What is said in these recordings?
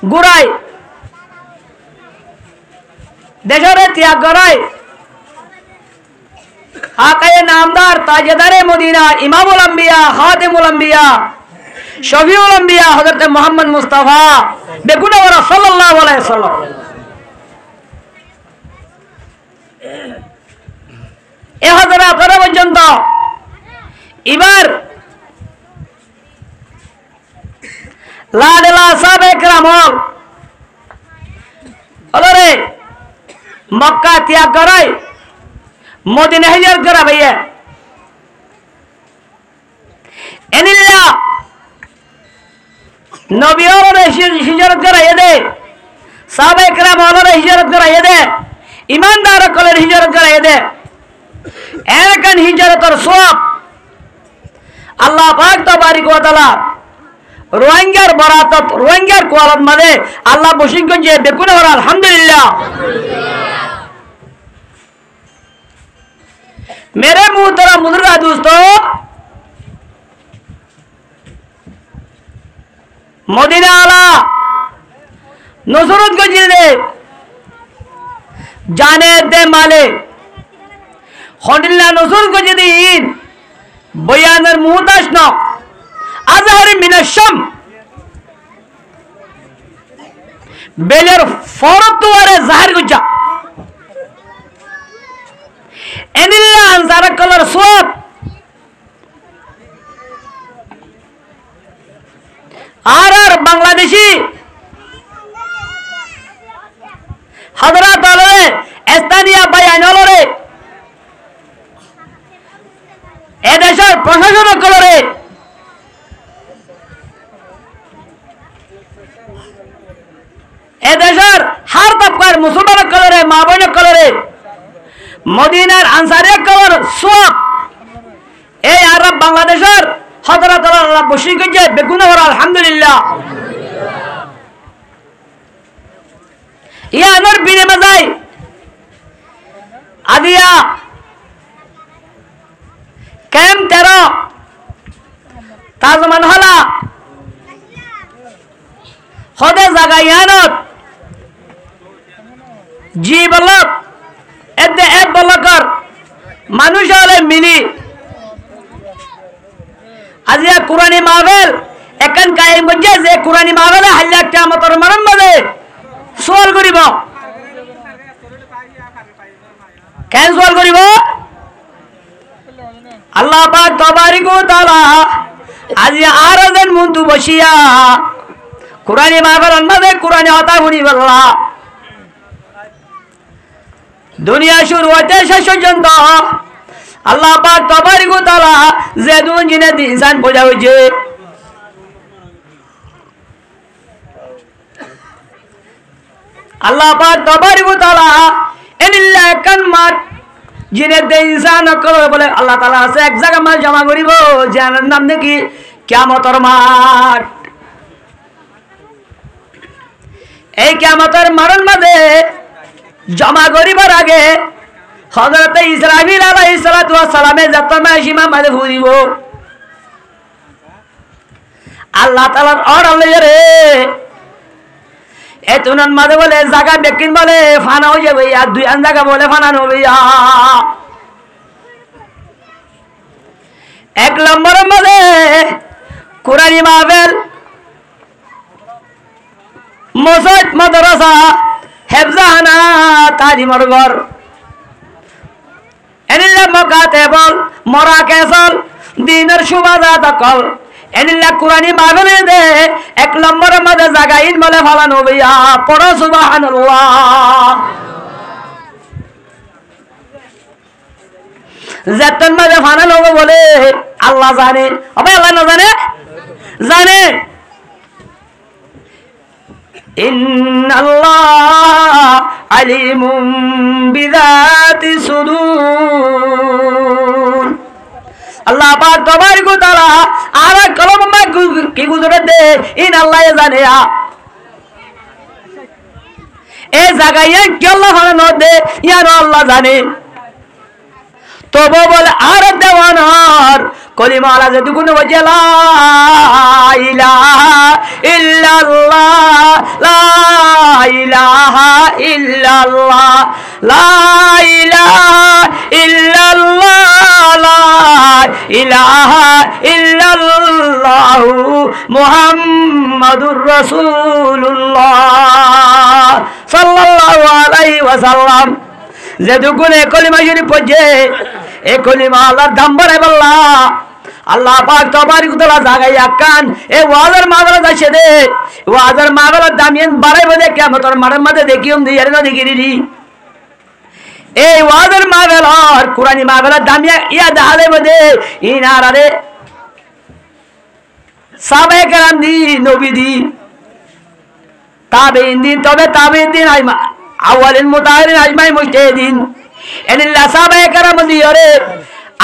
গুড়াই দেশরে ত্যাগ করাই আকায়ে নামদার তাজেদারে মদিনা ইমামুল আম্বিয়া খাতিমুল আম্বিয়া শফিউল আম্বিয়া হযরত মুহাম্মদ মুস্তাফা বেগুনওয়ার সাল্লাল্লাহু আলাইহি ওয়াসাল্লাম এ হযরত করা পর্যন্ত এবার লাডলা সাহাবে کرام অলরে মক্কা ত্যাগ করাই মদিনা হিজরত করা ভাইয়া এনিল্লা নবী অলরে হিজরত করা এদে সাহাবে کرام অলরে হিজরত করা এদে ঈমানদার কলের হিজরত করা এদে এরকম হিজরতের সওয়াব আল্লাহ পাক তাবারক ওয়া তাআলা রোহিঙ্গার বরাতত রোহিঙ্গার কোয়ালত মানে আল্লাহ বশিগঞ্জে দেখুন ওরা আলহামদুলিল্লাহ मेरे मुहतरम बुजुर्ग दोस्तों मदीना आला नुसरत को जिले जाने दे माले खंडिल्ला नुसरत को जिदीन बयानर मुहताज न अजहर मिनशम बेलर फौरत तुवारे ज़ाहिर गुजा एनिल्ला अंसारा कलर स्वाब आर बांग्लादेशी हजरत आलोरे स्थानीय बयान आलोरे एदेशर प्रशासन कलरे एदेशर हर तबकार मुसलमान कलरे माबन कलरे मदीनार आंसारे कलर स्वाब ए अरब बांग्लादेशर हजरत अल्लाह बशीगंजे बेगुनहर अल्हम्दुलिल्लाह या अनर बिने मजाई आदिया कैम तेरा ताजमान हला खुदे जगायानत जी बलक एदे एक बलकर मानुष वाले मिली आजिया कुरानी मावेल एकन कायम गंजे जे कुरानी मावेल हल्ला कियामतर मरम बदे सवाल करिब केन सवाल करिब अल्लाह पाक तबारक व तआला आजिया आरजन मुंतु बसिया कुरानी मावेल मदे कुरानी हता हुनी बल्ला दुनिया शुरू होते शेष पर्यন্ত আল্লাহ পাক তবারক ওয়া তাআলা যে দুন জিনে ইনসান বোঝা হইছে আল্লাহ পাক তবারক ওয়া তাআলা এনিল্লা কান মাত জিনে দে ইনসান করে বলে আল্লাহ তাআলা আছে এক জায়গা মাল জমা করিব জানার নাম নাকি কিয়ামতের মাঠ এই কিয়ামতের মাঠের মধ্যে जमा करिबार आगे हजरत इस्राफिल अलैहिस सलातु वा सलामे जतमा सीमा मादे फुरिब अल्लाह ताआलार ऑर्डर लइया रे एतुनन मादे बोले जागा बेकिन बोले फाना हो जाबे या दुई आन जागा बोले फाना नो भैया एक नंबर मादे कुरानी माहफिल मसजिद मदरसा हेफजाना तालिमर घर एनिल्ला मकातेबल मराकेसल दिनर सुबादा तकल एनिल्ला कुरानी माहफिल दे एक नंबर मदे जागा इन बोले फालानो भैया पढ़ो सुबहानाल्लाह जतन मदे फाना लोग बोले अल्लाह जाने अबे अल्लाह न जाने जाने इन्नल्लाह अलीमुम बिज़ाति सुदूर अल्लाह पाक तबारक व तआला आरा कलम में की गुजरत दे इन अल्लाह जाने आ ए जगह ये क्या अल्लाह न दे या अल्लाह जाने तो वो बोले आर देवानार কলিমা আলা যেটুকুন বলছে লা ইলাহা ইল্লাল্লাহ লা ইলাহা ইল্লাল্লাহ লা ইলাহা ইল্লাল্লাহ লা ইলাহা ইল্লাল্লাহ মুহাম্মাদুর রাসূলুল্লাহ সাল্লাল্লাহু আলাইহি ওয়াসাল্লাম যেটুকুন কলিমা শরীফ পড়ছে এই কলিমা আল্লাহর দাম বাড়াই বললা আল্লাহ পাক তবারক তাআলা জাগাইয়া কান এই ওয়াজের মাহফিলে যাচ্ছে দে ওয়াজের মাহফিলের দাম ইন বাড়াইবে দে কিয়ামতের মাঠের মধ্যে দেখিম দি এর না দেখিরি এই ওয়াজের মাহফিল আর কুরআনি মাহফিলের দাম ইয়া দেখালে বদে ইনারে সাহাবায়ে কেরাম দি নবী দি তাবেঈন দি তবে তাবেঈন দিন আইমা আউয়ালিন মুতাহিরিন আজমাই মুজতাহিদিন এনিল্লা সাহাবায়ে কেরাম দি আরে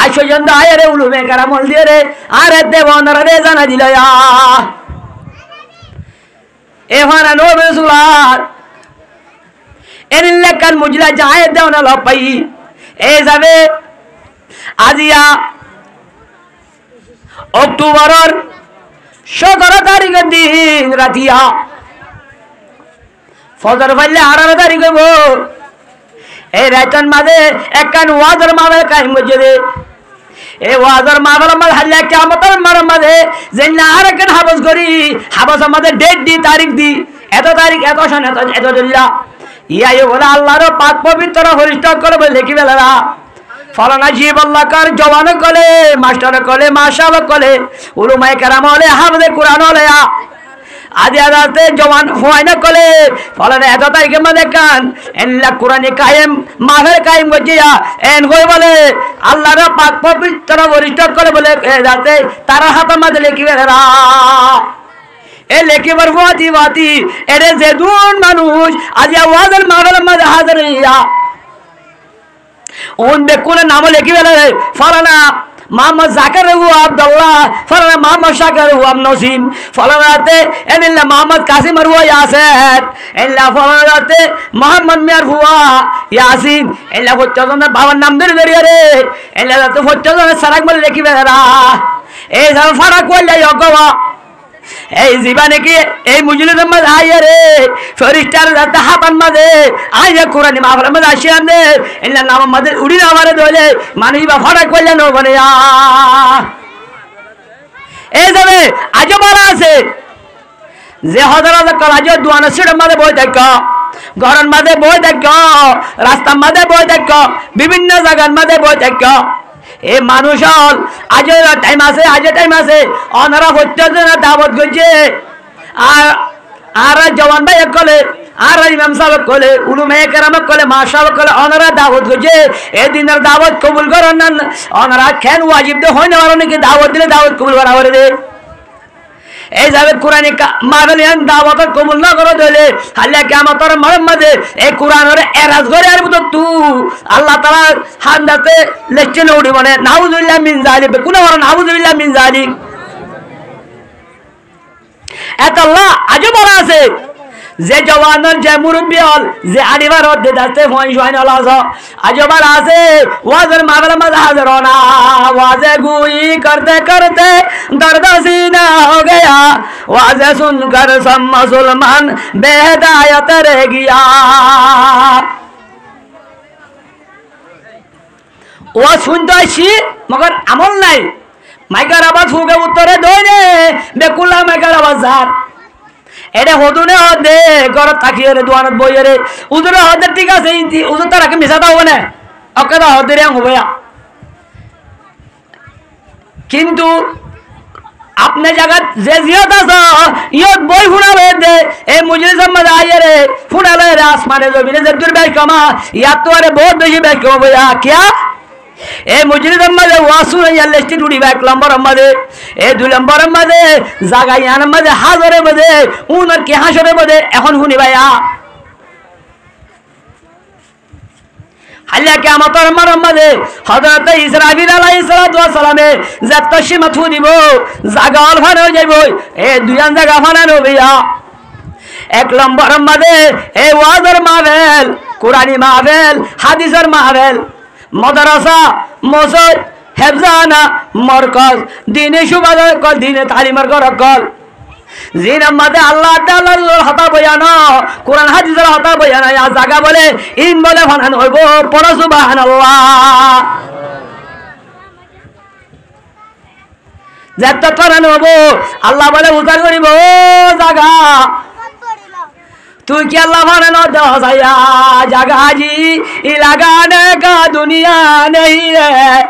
আইসো জন্দ আয়রে উলুমে কারামল দিয়ে রে আরে দেবনরা রে জানা দিল এহানা নবে সুলার এনিল্লা কান মুজলা যায় দেওনা লপাই এ যাবে আজিয়া অক্টোবরের 17 তারিখের দিন রাতিয়া ফজর পড়লে 18 তারিখ হইব এই রাতন মাঝে একখান ওয়াজের মাহফিল কায়েম হইছে রে এই ওয়াজের মাহফিলের মাঝে হাল্লা কিয়ামতের মাঝে যে না আরেকখান হাবস করি হাবসের মাঝে ডেট দি তারিখ দি এত তারিখ এত সন এত দিল্লা ইয়াই বলে আল্লাহর পাক পবিত্র হরিষ্ঠ করে বলে লিখি বেলারা ফলানা জীব আল্লাহ কার জওয়ান কলে মাস্টার কলে মাশাআল্লাহ কলে উলামায়ে কেরাম হলে হাফেজে কুরআন হলে আদি আদাতে জওয়ান হয় না কলে ফলানা এত তারিখের মধ্যে কান এল্লা কুরআনে কায়েম মাহফিল কায়েম গজিয়া এন কই বলে আল্লাহর পাক পবিত্র হরিষ্ঠ করে বলে যাতে তারা হাতের মধ্যে লিখি বেলারা এ লেখিবার ওয়াতি এরে যে দুন মানুষ আজি ওয়াজের মাহফিলের মধ্যে হাজির হইয়া ওন বেকুনে নাম লিখি বেলে ফলানা মোহাম্মদ জাকির হুয়া আব্দুল্লাহ ফলানা মোহাম্মদ শাকির হুয়া নসিম ফলানাতে এনিল্লা মোহাম্মদ কাসিম হুয়া ইয়াসির এল্লা ফলানাতে মোহাম্মদ মিয়ার হুয়া ইয়াসিন এল্লা ফচ্চজনের বাবার নাম ধরে ধরে রে এল্লা তো ফচ্চজনের সারাক বলে লিখি বেলা এই সব ফারাক কইলে ইগবা এই জীবনে কি এই মুজলিমের মধ্যে আইয়া রে ফেরেশতার রাতে হাতান মাঝে আইয়া কুরআনি মাহফিলের মধ্যে আসিয়া দে এলা নাম মধ্যে উড়ি না আমারে দলে মানি বা ফারাক কইলে ন বনে এই যাবে আজ বলা আছে যে হযরত কলাজ দুয়ানা সিটের মধ্যে বই দেখো ঘরের মধ্যে বই দেখো রাস্তার মধ্যে বই দেখো বিভিন্ন জায়গার মধ্যে বই দেখো এ মানুষ আজ টাইম আছে অনারা প্রত্যেকজন দাওয়াত করছে আর জওয়ান ভাই কলে আর ইমাম সাহেব কলে উলুমায়ে কেরাম কলে মাশাআল্লাহ কলে অনারা দাওয়াত করছে এই দিনের দাওয়াত কবুল করেন না অনারা কেন ওয়াজিব দে হয় না নাকি দাওয়াত দিলে দাওয়াত কবুল করা হবে রে এই যাবে কোরআনে মাহফিল দাওয়াত কবুল না করে দিলে আল্লাহ কিয়ামতের মাঝে এই কোরআনের এরাজ করে আর তো তু আল্লাহ তাআলা হান্দাতে লেখছেন উড়ি মানে নাউজুবিল্লাহ মিন জালিক কোন বড় নাউজুবিল্লাহ মিন জালিক এত আল্লাহ আজও বলা আছে যে জওয়ানন যে মুরব্বি হল যে আদিবার হতে দাতে ফোন জয়েন হল আজও বলা আছে ওয়াজের মাহফিলের মধ্যে হাজির হোনা ওয়াজে গুই করতে করতে दर्द सीना हो गया वाज़े सुनकर सब मुसलमान बेहिदायत रह गया वो सुनते आছি मगर আমল নাই মাইকার আওয়াজ ফুকে উত্তরে দইনে বেকুলা মাইকার আওয়াজ যার এটা হদুনে হদে ঘর থাকিয়ে রে দোয়ানত বইয়ে রে উজুরে হদে ঠিক আছে ইনতি উজুর তারাকে মিশাতা হবে না অকেদা হদে রে হবে কিন্তু अपने जगत जे जियत आसा इयत बय फुनाले दे ए मुजलिसर मजा आइए रे फुनाले रे आसमाने जमीने जे दूर बैठ कमा या तो अरे बहुत बेसी बैठ कमा भैया क्या ए मुजलिसर मजा वासु या लिस्ट टुडी बैक नंबर मजे ए 2 नंबर मजे জায়গা ইয়ান मजे হাজারে মধ্যে উনার কি হাসরে মধ্যে এখন শুনি ভাইয়া আল্লাহ কিয়ামতের মাঝে হযরত ইসরাফিল আলাইহিস সালাতু ওয়াস সালামে যত সীমাত দিব জায়গা অলফান হয়ে যাইব এই দুইয়ান জায়গা ফানানো ভাইয়া এক নম্বর মধ্যে এই ওয়াজের মাহফিল কুরআনি মাহফিল হাদিসের মাহফিল মাদ্রাসা মসজিদ হেফজানা মরকজ দিনে সুবাদর কল দিনে তালিমার ঘর কল যে নামাজে আল্লাহ তাআলার হতা বয়ান কোরআন হাদিসের হতা বয়ান ইয়া জায়গা বলে ইন বলে ফানান হইব পড়া সুবহানাল্লাহ যেটা ফানান হইব আল্লাহ বলে উজাড় করিব ও জায়গা तू क्या लवन दो जगह जी लगाने का दुनिया नहीं है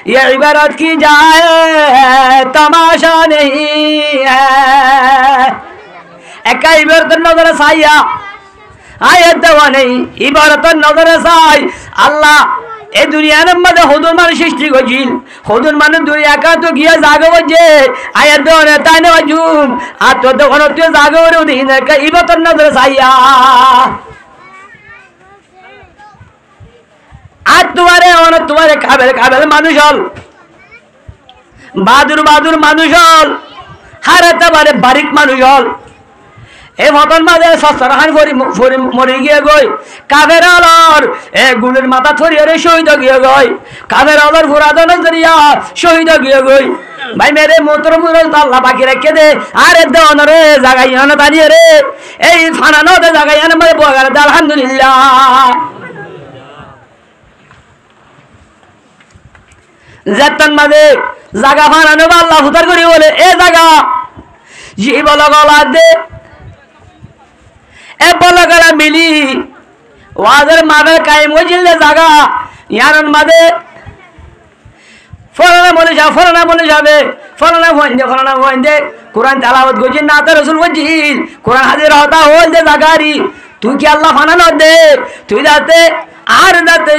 ये इबारत की जाए तमाशा नहीं है एक इबारत नजर साया आयत देवा नहीं इबारत नजर साई अल्लाह ए दुनिया मध्य हुदूर मान सृष्टि करछिल हुदूर मान दुनिया का तो गया जागो जे आयत देवा ताने वजुम आ तो तखन तो जागो रे दिन का इबारत नजर साया आज तुम्हारे काबेल काबेल मानुष हल बादुर बादुर मानुष हल हारे तबारे बारीक मानुष हल ए মতন মাঝে সস্তরহান মরে গিয়ে গই কাবের আলোর এ গুলের মাথা থরিয়ে শহীদ গিয়ে গই কাবের আলোর ফুরাদন জরিয়া শহীদ গিয়ে গই ভাই মেরে মোতর মুরল আল্লাহ বাকি রেখে দে আরে দেওন রে জাগাই না দাঁড়িয়ে রে এই ফানানো দে জাগাই না মরে বগার আলহামদুলিল্লাহ যেতন মাঝে জাগা ফানানো আল্লাহ ফুতার করি বলে এ জাগা জি বলা গলা দে ए बोला गला मिली वादर मादर कायम हो जिल्ले जागा यारन मादे फलाना बोले जाबे फलाना वंदे कुरान तिलावत गोजिन नाता रसूल वजिल कुरान हाजिर होता होल दे जागारी तू क्या अल्लाह फाना न दे तू जाते आर जाते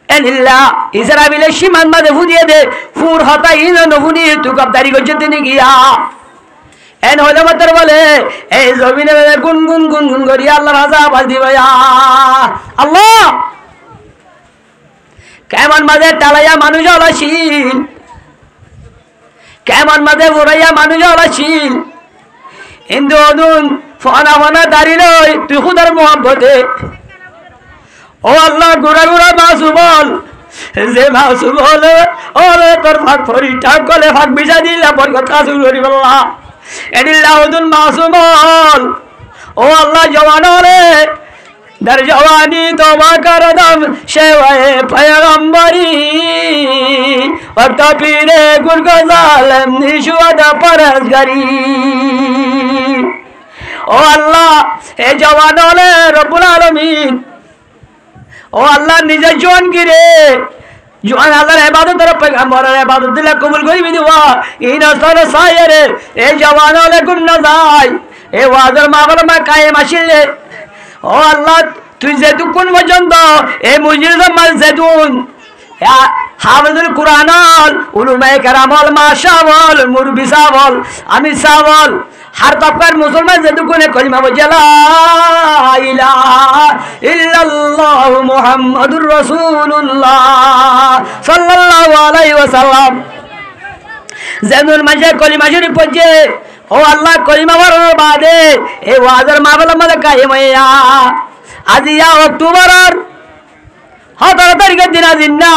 एलिल्ला इस्राइल शिमान मादे फुदिए दे फुर होता इन नहुनी तू कबदारी गोजते नहीं गया एन होले मतर बोले ए जमीने में गुन गुन गुन गुन करी अल्लाह राजा बाज दी भैया अल्लाह केमन मदे टालाया मानुष हलाशील केमन मदे बुराया मानुष हलाशील हिंदू अदुन फना फना दारी लई तू खुदार मोहब्बते ओ अल्लाह गुरा गुरा मासूबल जे मासूबल और तोर फाक फरी ठाक गले फाक बिजा दिला बरकत कासुर करी बल्ला एडिल्लाहुदुल मासूमल ओ अल्लाह जवान रे दर जवानी तौबा कर दम शेवाए पैगंबरी वक्त पीरे गुरगो जालिम निशुद परसगरी ओ अल्लाह ए जवान रे रब्बुल आलमीन ओ अल्लाह निजे जवान गिरे जुआन आल्लाहर इबादत तरफ पैगंबरेर इबादत दिले कबूल करिबि दिवा इन असर सायरे ए जवान अलैकुम नजाय ए वाजर मागल मा कायम आशिले ओ अल्लाह तुई जेतु कोन पर्यন্ত ए मुजिद माल जेतुन या हाफिजुल कुरानल उलुमाए केरामल माशावल मुरबी सावल আমি সাवल हर तबकार मुसलमान जेतु कोने कलिमा बजला इलाहा इल्लल्लाह मुहम्मदुर रसूलुल्लाह सल्लल्लाहु अलैहि वसल्लम जेनुल माजे कलिमा शरीफ पजे ओ अल्लाह कलिमा पढ़ार बादे ए वाजर मामला मदे कायम हइया आज या अक्टूबरर 17 तारिखेर दिन आजिन्ना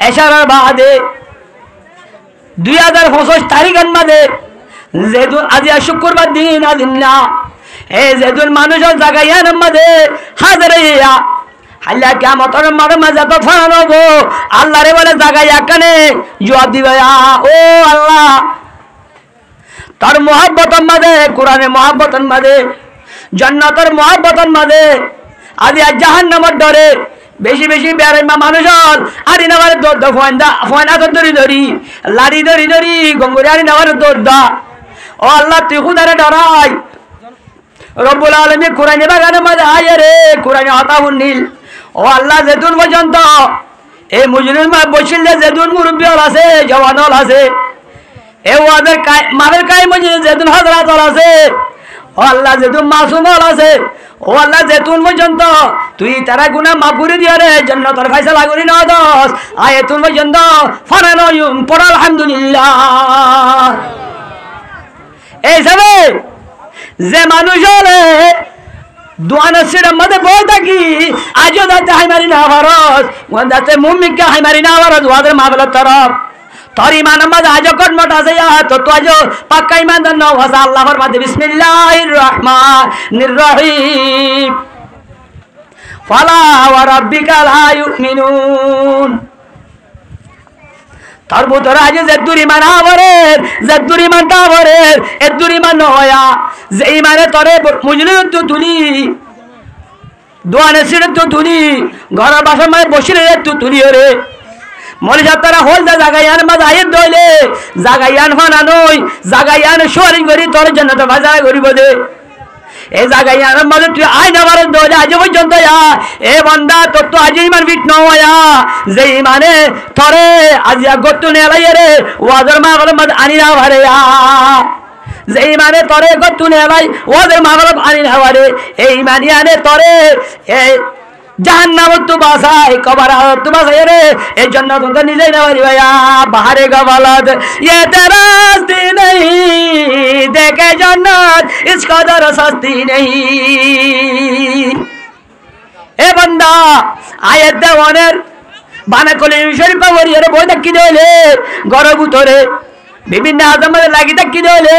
एशारार बादे 2025 तारिखेर मादे जेदुन आज शुक्रवार दिन आदिन्ना ए जेदुन मानुषर जागाया नम्मदे हाजरिया हल्ला क्या मतन मारे मजा तो फानो गो अल्लाह रे बोले जागाया कने जवाब दिबया ओ अल्लाह तार मोहब्बतन मदे कुराने मोहब्बतन मदे जन्नतर मोहब्बतन मदे आज जहन्नमर डरे बेशी बेशी बेरे मानुषर आरि नवारे दोद फोना तो धरी लाड़ी धरी गंगुरी आरि नवारे दोद ओ अल्लाह तू खुदारे डराई रब्बुल आलमीन कुरान बागाने मध्य आये रे कुरान हता हुन्निल ओ अल्लाह जेतुन पर्यন্ত ए मुजरिम बसिल जेतुन मुरब्बी हल आछे जवान हल आछे ए ओদের मावेर काई मुजरिम जेतुन हजरत हल आछे ओ अल्लाह जेतुन मासूम हल आछे ओ अल्लाह जेतुन पर्यন্ত তুই তারা গুনাহ মাফ করে দিয়া রে জান্নাতের ফয়সালা করি না দস আয়াতুন पर्यন্ত ফারানো পড় আলহামদুলিল্লাহ এই যাবে যে মানুষ হলে দোয়ানের সিটের মধ্যে বই থাকি আজও যাতে হাইমারি না ভারত যাতে মুমিনকে হাইমারি না ভারত ওদের মামলার তরফ তোর ইমানের মাঝে আজও কটমট আছে তো তো আজও পাক্কা ইমানদার নাও আছে আল্লাহ ফরমাতে বিসমিল্লাহির রহমানির রহিম ফালা ওয়া রাব্বিকা লা ইউমিনুন তার ভিতরে আজ যে দুরিমান আবরের যে দুরিমানটা আবরের এ দুরিমান নয়া যে ইমানে তরে মুজলে তো তুলি দোয়ানে সিরে তো তুলি ঘরের বাসার মাঝে বসিলে তো তুলি রে মলিশা তারা হলদা জাগাইয়ান মাঝে আয়ের দইলে জাগাইয়ান ফানা নই জাগাইয়ান শরীর করি তোর জন্য তো বাজার করিব দে এই জায়গায় আমার মধ্যে তুই আয় না ভারত দৌড়ে আজ পর্যন্ত এ বন্দা তোর তো আজ ইমান ফিট নয়া যে ইমানে থরে আজ গত্তু নেলাই রে ওয়াদের মা বলে মত আনি না ভারে যে ইমানে তরে গত্তু নেলাই ওয়াদের মা বলে আনি না ভারে এই ইমানি আনে তরে এই জাহান্নামত তো বাসাই কবর তো বাসাই রে এই জন্য তোমরা নিজেই না পারি ভাইয়া বাহারে গবালত ये रास्ते नहीं देखे जन्नत इस कदर सस्ती नहीं ए बंदा आयत देवाনের বানা কলি শরীফ পড়িয়ে রে বই দেখি দেলে ঘর ভিতরে বিভিন্ন আজমে লাগি দেখি দেলে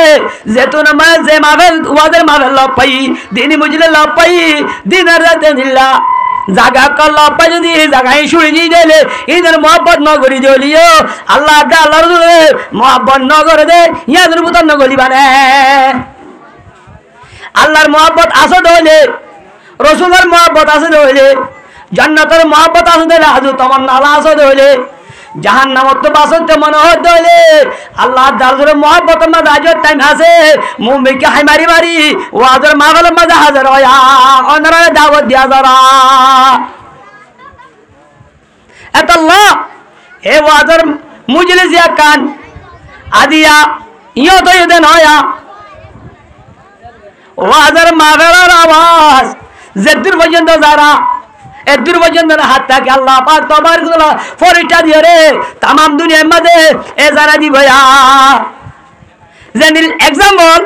যেতুন মা যে মাবেল ওয়াদের মাবেল লপাই দিন মুজলে লপাই দিনের রাতে নিল্লা জাগা কল্লা পাই যদি জাগাই শুনি দিলে ইদের মোহাম্মদ নগরী দিলিও আল্লাহ দা আল্লাহ রসুলে মোহাম্মদ নগর দে ইয়াদের বুতন নগরী বানে আল্লাহর মোহাম্মদ আসো দইলে রসুলের মোহাম্মদ আসো দইলে জান্নাতের মোহাম্মদ আসো দইলে আজু তোমার নালা আসো দইলে জাহান্নামত তো বাসতে মনে হয় দইলে আল্লাহ দালরে মোহাম্মত না রাজত টাইম আছে মুমিকে হাই মারি মারি ওয়াজর মাগল মাঝে হাজার হয়া অনরা দাওয়াত দিয়া যারা এত আল্লাহ এ ওয়াজর মুজলিস ইয়া কান আদিয়া ইয়ো তো ইদেন হয়া ওয়াজর মাগলের আওয়াজ জেদুর পর্যন্ত যারা এদুর পর্যন্ত হাত থাকে আল্লাহ পাক তোমার ফরিটা দিয়ে রে তাম দুনিয়ার মাঝে এ যারা দিব যেনিল এক্সাম্পল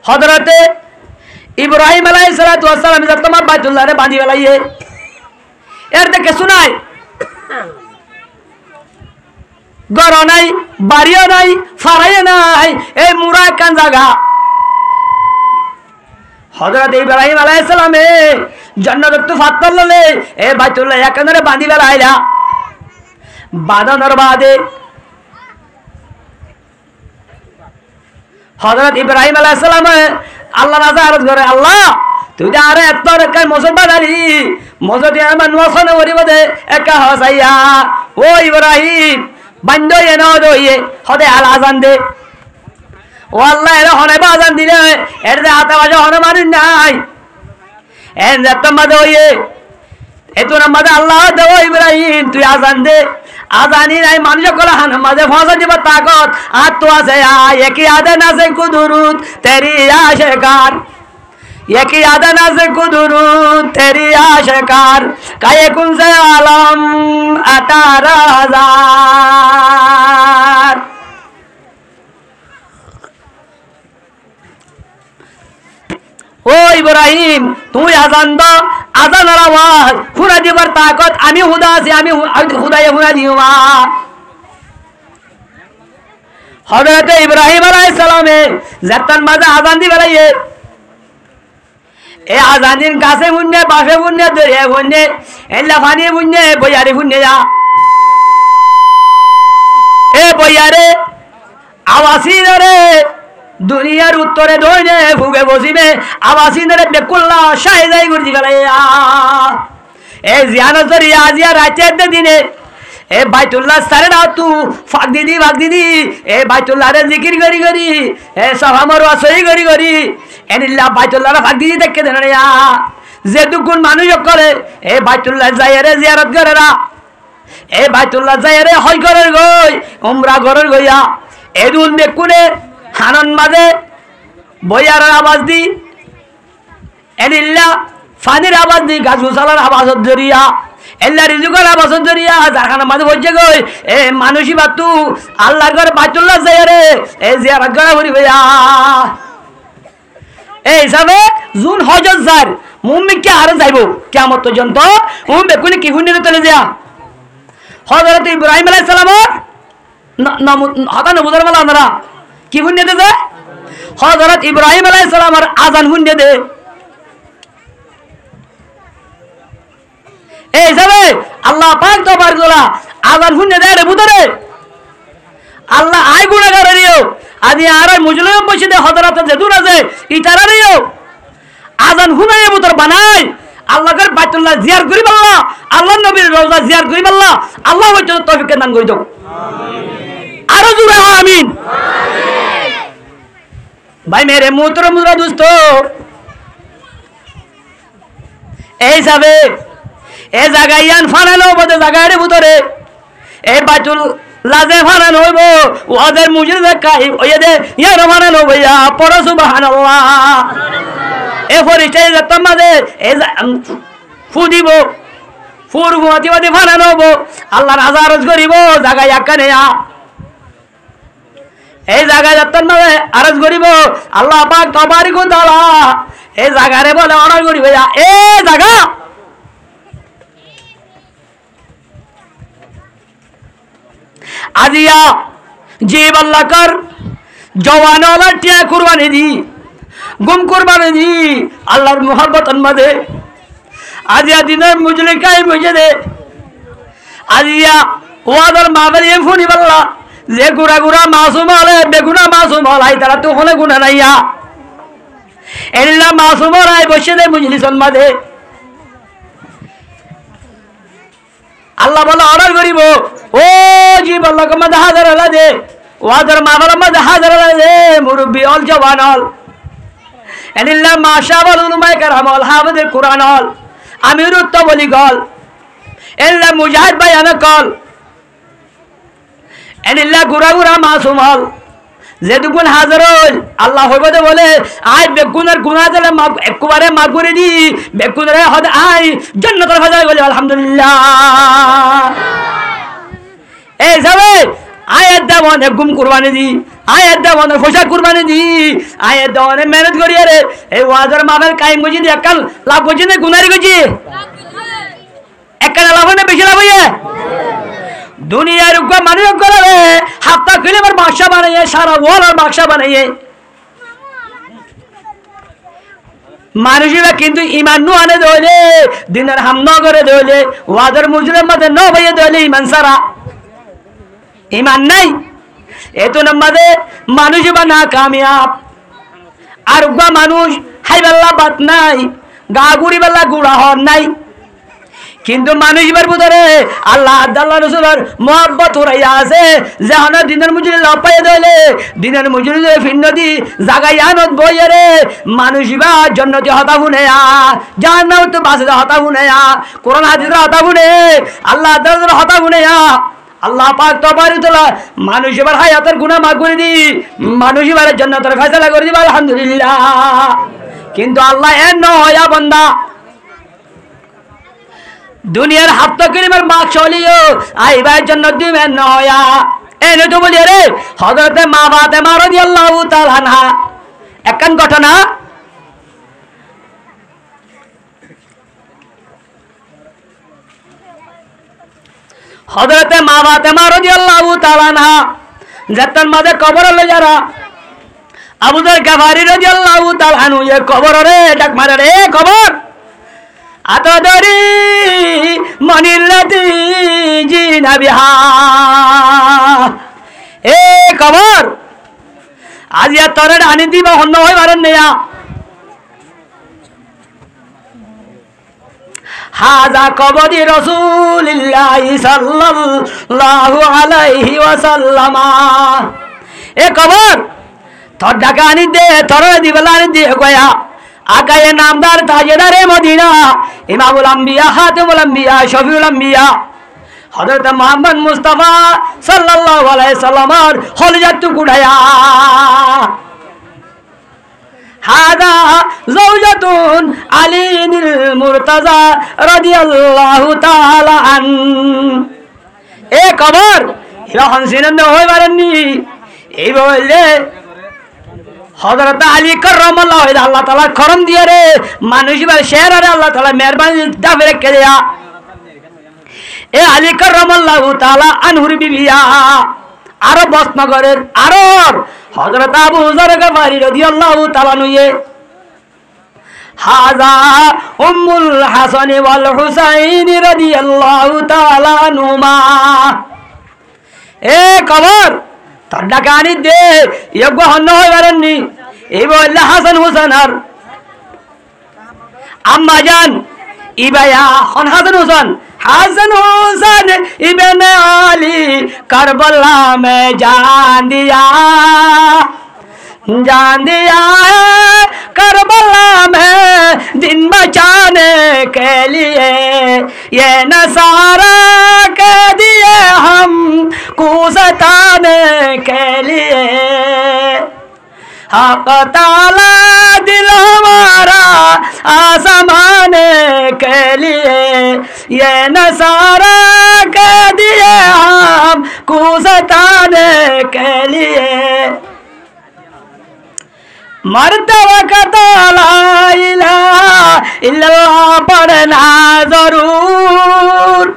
হযরতে ইব্রাহিম আলাইহিস সালাতু ওয়াস সালাম যখন তোমার বাইতুল্লাহ রে বাঁধি ফেলাইয়ে এর দেখে শুনাই ঘর নাই বাড়িও নাই ফারাইও নাই এই মুরা কান জায়গা হযরত ইব্রাহিম আলাইহিস সালামে জান্নাত তো ফাতল ললে এ বাইতুল্লাহ একনরে বাঁধি ফেলাইলা বাঁধানোর বাদে হযরত ইব্রাহিম আলাইহিস সালাম আল্লাহ রাজা আরজ করে আল্লাহ তুই যে আরে এত রকম মসজিদ বানালি মসজিদে আমার নসন করিব দে একা হসাইয়া ও ইব্রাহিম বান্দো এনো দইয়ে হদে আল আজান দে ও আল্লাহ এর হনে আজান দিলে এর যে হাতে বাজে হনে মারিন নাই এন যেতম মাদে হইয়ে এতো না মাদে আল্লাহ দে ও ইব্রাহিম তুই আজান দে আজানি নাই মানুষ কলা হান মাঝে ফসা দিব তাকত আর তো আছে একই আদে নাসে কুদুরুত তেরি আশিকার একই আদে নাসে কুদুরুত তেরি আশিকার কায়ে কুন সে আলম 18000 ও ইব্রাহিম তুই আজান দাও আজানের আওয়াজ ফুরা দিবার তাকত আমি হুদা আছি আমি হুদায়ে ফুরা দিওয়া হযরত ইব্রাহিম আলাইহিস সালামে যতন মাঝে আজান দি বেলাইয়ে এ আজানিন কাছে মুন্নে বাসে মুন্নে দরে মুন্নে এলা পানি মুন্নে বয়ারে মুন্নে যা এ বয়ারে আওয়াসি রে দুনিয়ার উত্তরে দইনে ফুগে বসিবে আবাসিনের বেকুল্লা শাহিদাই গুরজি ফেলাইয়া এ জিয়ানত করিয়া আজিয়া রাতের দিনে এ বাইতুল্লাহ সারে না তু ফাঁক দিদি এ বাইতুল্লাহ রে জিকির করি করি এ সব আমার ওয়াসই করি করি এনিল্লা বাইতুল্লাহ ফাঁক দিদি দেখে দেন রে যে দুগুণ মানুষ করে এ বাইতুল্লাহ যায় রে জিয়ারত করে রা এ বাইতুল্লাহ যায় রে হজ করে গই উমরা করে গইয়া এদুন বেকুনে হানন মাঝে বইয়ারের আওয়াজ দি এনিল্লা ফানির আওয়াজ দি গাছ গুছালার আওয়াজ ধরিয়া এল্লা রিজুকের আওয়াজ ধরিয়া জারখানা মাঝে বসে গই এ মানুষই বাতু আল্লাহর ঘরে বাইতুল্লাহ যায় রে এ জিয়ারত করা করি ভাইয়া এই হিসাবে জুন হজত যার মুমিনকে আরো যাইব কিয়ামত পর্যন্ত মুমিন বেকুনি কি হুন্নে চলে যা হযরত ইব্রাহিম আলাইহিস সালামের হতা নবুদের মালা আমরা কি হুন্নে দে হযরত ইব্রাহিম আলাইহিস সালামের আযান হুন্নে দে এই হিসাবে আল্লাহ পাক তবারকলা আযান হুন্নে দেয় রে বুতরে আল্লাহ আই গুনাহগার রিও আদি আর মুজলিম বসে দে হযরত যেদুর আছে ইতারা রিও আযান হুনায়ে বুতর বানাই আল্লাহর বাইতুল্লাহ জিয়ারত করি আল্লাহ আল্লাহর নবীর রওজা জিয়ারত করি আল্লাহ আল্লাহ হইতো তৌফিক দান করি দাও আমিন আরো জোরে আমিন আমিন ভাই মেরে মোহতরম দোস্ত এই যাবে এই জায়গায় ইয়ান ফানানো বদে জায়গায় বুতরে এই বাইতুল লাজে ফানানো হইব ওদের মুজিদে কাই ওই দে ইয়ার ফানানো হইয়া পড়ো সুবহানাল্লাহ এ ফরিস্তায় যত মাঝে এই ফু দিব ফুর গুয়াতি বাদি ফানানো হবো আল্লাহর আজারজ করিব জায়গায় একানে এই জায়গায় যত মাঝে আরজ করিব আল্লাহ পাক তবারিক ওয়া তাআলা এই জায়গারে বলে অর্ডার করিব এ জায়গা আজিয়া জীব আল্লাহ কর জওয়ান ওলা টিয়া কুরবানি দি গুম কুরবানি দি আল্লাহর মোহাব্বত মাঝে আজিয়া দিনের মুজলে কাই বুঝে দে আজিয়া ওয়াদার মাবের এ ফুনি বললা যে গুড়া গুড়া মাসুম হলে বেগুনা মাসুম হলাই তারা তো হলে গুণা নাইয়া এলিল্লা মাসুম হলাই বসে দে মুজলিসন মাঝে আল্লাহ বলে অর্ডার করিব ও জীব আল্লাহ মধ্যে হাজার আলা দে ওয়াদার মাবার মধ্যে হাজার আলা দে মুরব্বি অল জওয়ান অল এনিল্লা মাশাআল উলামায়ে কেরাম অল হাফেজে কুরআন অল আমিরুত তাবলি গল এল্লা মুজাহিদ ভাই আনা কল এনিল্লা গুরা গুরা মাসুম অল যে দুগুণ হাজার হল আল্লাহ হইবদে বলে আই বেগুনের গুনাহ দিলে মাফ একবারে মাফ করে দি বেগুনের হদ আই জান্নাতের ফাজায় বলে আলহামদুলিল্লাহ এই যাবে আয়াত দেওয়ানে গুম কুরবানি দি আয়াত দেওয়ানে ফসা কুরবানি দি আয়াত দেওয়ানে মেহনত করি আরে এই ওয়াজার মাবের কাই মুজি দি একাল লাভ বুঝি না গুনারি গজি একাল লাভ না বেশি লাভ হইয়া দুনিয়ার উপর মানুষ করে হাতটা খুলে আবার বাক্সা বানাইয়ে সারা ওয়ালার বাক্সা বানাইয়ে মানুষেরা কিন্তু ইমান নু আনে দইলে দিনের হাম ন করে দইলে ওয়াজার মুজরিম মধ্যে ন ভাইয়ে দইলে ইমান সারা ইমান নাই এতো নম্বরে মানুষ বা না কামিয়াব আর উগা মানুষ হাইবাল্লা বাত নাই গা গুড়ি বেলা গুড়া হন নাই কিন্তু মানুষ এবার ভিতরে আল্লাহ আল্লাহ রসুলের মহব্বত হরাইয়া আছে যেন দিনের মজুরি লাভ পাইয়ে দিলে দিনের মজুরি ফিন্নতি জাগাই আনত বইয়ে রে মানুষ এবার জন্নতি হতা শুনে জাহান্নাম তো বাসে হতা শুনে কোরআন হাদিসের হতা শুনে আল্লাহ আল্লাহর হতা শুনে আল্লাহ পাক তবারকতাআলা মানুষ এবার হায়াতের গুনাহ মাফ করে দি মানুষ এবার জান্নাতের ফয়সালা করে দিবা আলহামদুলিল্লাহ কিন্তু আল্লাহ এন নয়া বান্দা দুনিয়ার হাত করিবার মাক চলিও আইবার জন্য দিবেন নয়া এনে তো বলি রে হযরত মা ফাতেমা রাদিয়াল্লাহু তাআলা আনহা একখান ঘটনা হযরত মা ফাতেমা রাদিয়াল্লাহু তাআলা আনহা জান্নাতের মাঝে কবর হলো যারা আবু যর গফারি রাদিয়াল্লাহু তাআলা আনহু এ কবর রে ডাক মারে রে কবর আতদরি মনিল্লাতি জিনা বিহা এ কবর আজিয়া তরে আনি দিবা হন্ন হই পারেন না হাজা কবরি রাসূলিল্লাহি সাল্লাল্লাহু আলাইহি ওয়াসাল্লাম এ কবর তোর ডাকা আনি দে তোর দিবলা আনি দে গয়া আকায়ে নামদার তাজেদারে মদিনা ইমামুল আম্বিয়া খাতিমুল আম্বিয়া শফিউল আম্বিয়া হযরত মুহাম্মদ মুস্তাফা সাল্লাল্লাহু আলাইহি সাল্লামের খলিজাতু কুড়ায়া হাদা যাওজাতুন আলিনিল মুরতাজা রাদিয়াল্লাহু তাআলা আন এ কবর ইরা হানসিনন্দ হই পারেননি এই বলে হযরত আলী কাররামাল্লাহু ওয়াজহু আল্লাহ তাআলা করম দিয়ে রে মানুষ বা শের আরে আল্লাহ তাআলা মেহেরবানি দাবে রেখে দেয়া এ আলী কাররামাল্লাহু তাআলা আনহুর বিবিয়া আরব বসনগরের আরব হযরত আবু যর গফারি রাদিয়াল্লাহু তাআলা নুয়ে হাযা উম্মুল হাসান ওয়াল হুসাইন রাদিয়াল্লাহু তাআলা আনহুমা এ কবর তোর ডাকানি দে ইয়োগ্য হন্য হইবারেননি এই বললে হাসান হুসেন আর আম্মা জান ইবায়া হন হাসান হুসেন حسن حسین ابن علی کربلا میں جان دیا ہے کربلا میں دن بچانے کے لیے یہ نصارہ کے دیے ہم کو ستانے کے لیے حق تعالی دل ہمارا آسمانے کے لیے یہ نصارہ کے دیے ہم کو ستانے کے لیے مرتبہ کا لا الہ الا اللہ پڑھنا ضرور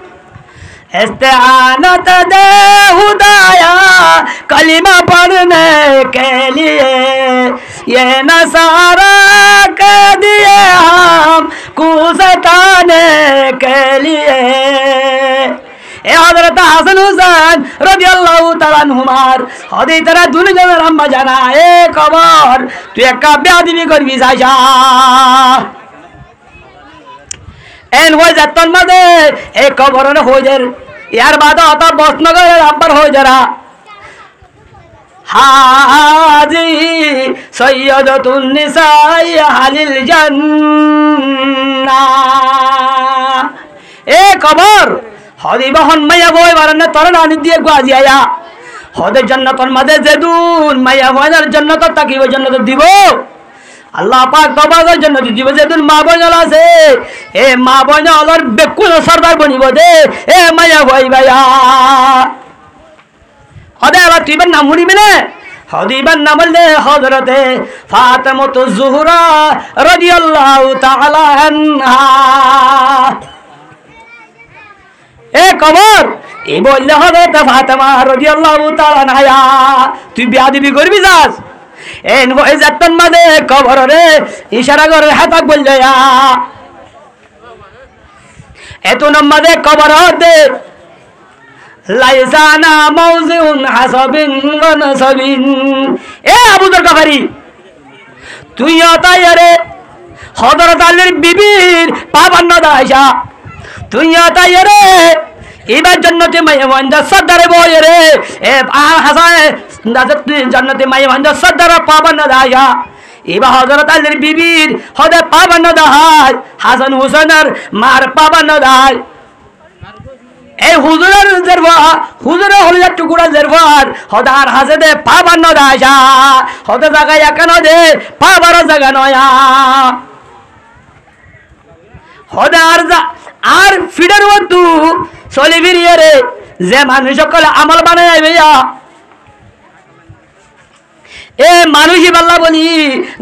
استعانت دے خدایا کلمہ پڑھنے کے لیے یہ نصارہ کے دیے ہم کو ستانے کے لیے এ হযরত হাসান হুসেন রাদিয়াল্লাহু তাআলা আনহুমার হদি তারা দুনিয়ার আম্মা জানা এ কবর তুই একটা বেয়াদবি করবি যাইছা এন হই যাতন মাঝে এ কবরের হইদের ইয়ার বাদ অত বসনগরের আব্বার হই যারা হাজি সৈয়দাতুন নিসাই আহলিল জান্নাহ এ কবর হদি বহন মাইয়া বই বারান্না তোর নানি দিয়ে গাজি আয়া হদের জান্নাতের মাঝে যেদুন মাইয়া বইনার জান্নাত তাকিব জান্নাত দিব আল্লাহ পাক তওবার জান্নাত দিব যেদুন মা বইনাল আছে এ মা বইনালর বেকুল সরদার বনিব দে এ মাইয়া বই ভাইয়া হদে আবার তুইবার নাম মুড়িবে না হদিবার নাম বললে হযরতে ফাতেমাতুজ জোহরা রাদিয়াল্লাহু তাআলা আনহা এ কবর এই বললে হযরত ফাতেমা রাদিয়াল্লাহু তাআলা আনহা তুই বিয়াদবি করবি যাস এন ওই জাতন মাঝে কবর রে ইশারা করে হাতাক বললে এত নম্বরে কবর হতে লাইসানা মাউযিউন হাসাবিন ওয়া নাসাবিন এ আবু যর গফারি তুই আতায়ারে হযরত আলীর বিবির পাবন্ন দাইশা তুই আতায়ারে এবার জান্নাতে মাইয়া ওয়ান্দা সদরে বয়ে রে এ হাসান দাজত জান্নাতে মাইয়া ওয়ান্দা সদরে পাবন্ন দাইশা এবার হযরত আলীর বিবির হদে পাবন্ন দাই হাসান হুসেনের মার পাবন্ন দাই এই হুজুরের জেরবা হুজুরে হলিয়া টুকুরা জেরবার হদার হাসে পাবান্ন দাসা হতে জায়গায় একান দে পাবার জায়গা নয়া হদার আর ফিডার বন্ধু চলি ফিরিয়ে রে যে মানুষ সকলে আমল বানায় ভাইয়া এ মানুষই বাল্লা বলি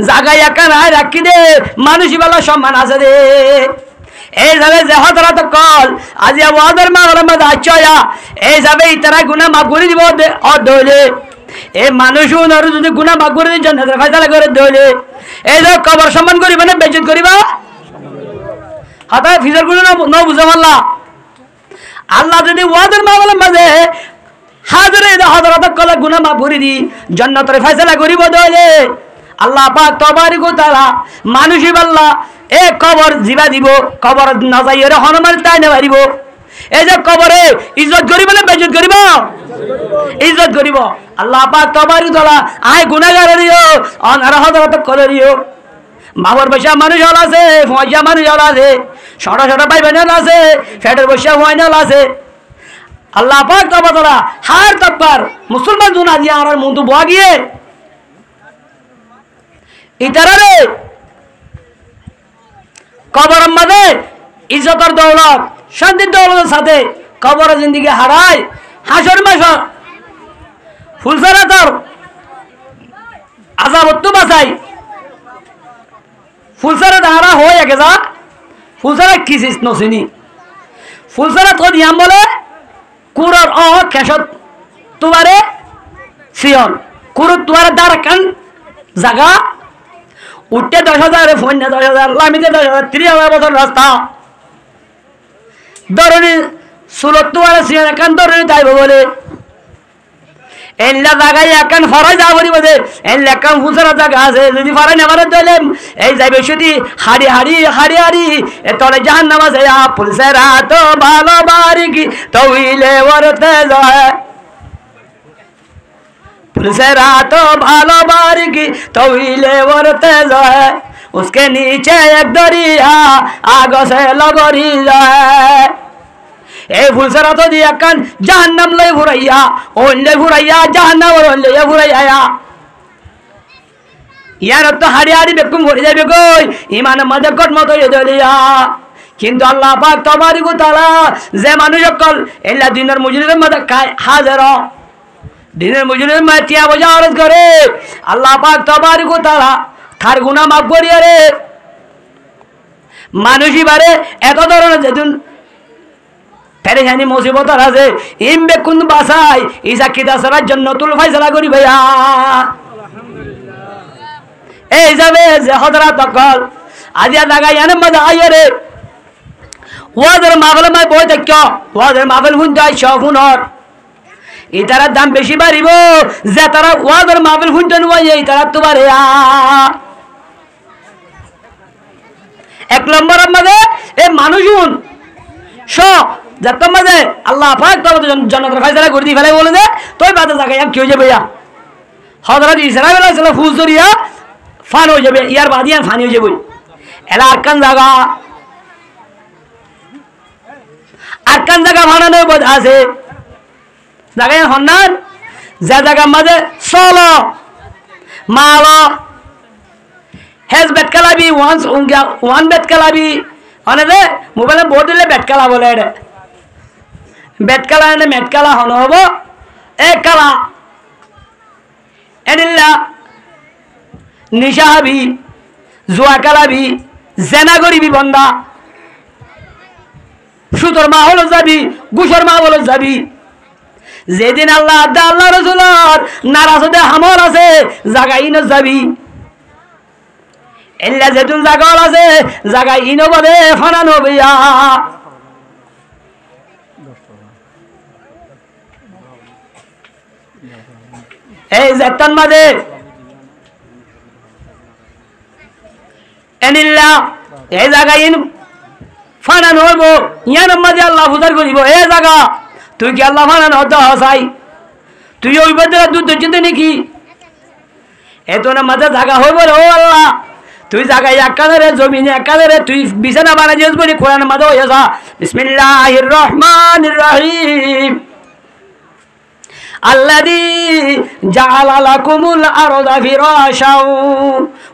জায়গায় একান রাখি দে মানুষই বাল্লা সম্মান আছে রে এই যাবে যে হযরত কল আজি ওয়াদের মাগরমে দাচ্ছয়া এই যাবে ইতারা গুনাহ মাফ করে দিব দলে এই মানুষও নর যদি গুনাহ মাফ করে দেন জান্নাতের ফয়সালা করে দলে এই যে কবর সম্মান করিবা না বেইজ্জত করিবা হাতা ফিজর গুনাহ ন বুঝা আল্লাহ আল্লাহ যদি ওয়াদের মাগরমে মাঝে হাজরে হযরত কল গুনাহ মাফ করে দি জান্নাতের ফয়সালা করিব দলে আল্লাহ পাক তবারক ওয়া তাআলা মানুষই আল্লাহ এ কবর জিবা দিব কবর না যাইরে হনুমান তাই না মারিব এই যে কবরে ইজ্জত করিব না বেইজ্জত করিব ইজ্জত করিব আল্লাহ পাক তবারক ওয়া তাআলা আয় গুনাহগার দিও অনার হযরত করে দিও বাবার বসা মানুষ হল আছে ফয়জা মানুষ হল আছে ছোট ছোট ভাই বোন আছে ফেটের বসা হয়নাল আছে আল্লাহ পাক তবারক ওয়া তাআলা হার তকবার মুসলমান দুনা দিয়া আর মুন্ডু বয়া গিয়ে ইতারে কবর মাঝে ইজ্জতের দৌলত শান্তির দৌলতের সাথে কবর জিন্দিগি হারায় হাসর মাসর ফুলসারাতর আজাবত তো বাঁচাই ফুলসারা দাঁড়া হয়ে গে যা ফুলসারা কিসিস নসিনি ফুলসারা তো দিয়াম বলে কুরর খেসত তোমারে সিয়ন কুরুত তোমার দ্বার কান জাগা উঠতে 10,000 ফোন 10,000 লামিতে 10,000 30,000 বছর রাস্তা ধরনি সুরত তোমার সিয়ন কান ধরনি যাইব বলে এল্লা জায়গায় একান ফরাই যাবরি বলে এল্লা একান ফুলসারা জায়গা আছে যদি ফরাই নেবারে দিলেন এই যাইবে শুধু হাড়ি হাড়ি হাড়ি হাড়ি তোরে জাহান্নাম আছে ফুলসারা তো ভালো বারিকি তইলে ওরতে যায় ফুলসারা তো ভালো बारिकी तोइले वरते जाए उसके नीचे एक दरिया आग से लगरी जाए ए फुलसरा तो दिया कान जहन्नम ले फुरैया ओले फुरैया जहन्नम ओले फुरैया यार तो हरियारी बेकुम भरे जाबे कई ईमान मदे कट मत ये दलिया কিন্তু আল্লাহ পাক তবারিকু তাআলা যে মানুষ সকল এলা দিনের মজুরির মধ্যে হাজার দিনের মজুরির মধ্যে টিয়া বোঝা আরজ করে আল্লাহ পাক তবারিকু তাআলা তার গুনাহ মাফ করিয়ে রে মানুষই বারে এত ধরনের যেদিন পেরেশানি মুসিবত আছে ইমবে কোন বাসাই ইসা কিদা সরার জন্য তুল ফয়সালা করি ভাইয়া আলহামদুলিল্লাহ এই যাবে যে হযরত তকল আজিয়া লাগাই এনে মজা আইরে ওয়াদের মাহফিল মাই বই দেখ ওয়াদের মাহফিল হুন যায় শফুনর ইতারা দাম বেশি বাড়িব যে তারা ওয়াদের মাহফিল হুন জান ওয়াই ইতারা তো বাড়ে এক নম্বর মধ্যে এই মানুষুন শ যত মধ্যে আল্লাহ পাক তো জান্নাতের ফয়সালা করে দি ফেলে বলে দে তোই বাদে জায়গায় কি হয়ে যাবে হযরত ইসরাঈল আলাইহিস সালাম ফুল জরিয়া ফান হয়ে যাবে ইয়ার বাদিয়া ফানি হয়ে যাবে এলা আরকান জায়গা আরকান জায়গা বানানো বোধ আছে জায়গায় হন্নার যে জায়গা মাঝে চলো মালো হেজ বেট খেলাবি ওয়ান বেট খেলাবি অনেকে মোবাইলে বোর্ড দিলে বেট খেলা বলে এটা বেট খেলা এনে মেট খেলা হন হব এ খেলা এনিল্লা নিশা হবি জুয়া খেলাবি জেনা করিবি বন্দা সুতোর মা হলো যাবি গুসর মা হলো যাবি যেদিন আল্লাহ আল্লাহ রসুলর নারাজতে হামল আছে জায়গা ইনো যাবি এল্লা যেদিন জায়গা আছে জায়গা ইনো বলে ফানানো বিয়া এই যেতন মাঝে এনিল্লা এই জায়গা ইন ফানানো হইব ইয়ার মাঝে আল্লাহ ফুজার করিব এ জায়গা তুই কি আল্লাহ ফানানো হতে হসাই তুই ওই বদলা দুধ চিন্তা নাকি এত না মাঝে জায়গা হইব রে ও আল্লাহ তুই জায়গায় একাধারে জমিনে একাধারে তুই বিছানা বানা দিয়েছ বলি কোরআন মাঝে হয়ে যা বিসমিল্লাহির রহমানির রহিম الذي جعل لكم الأرض فراشا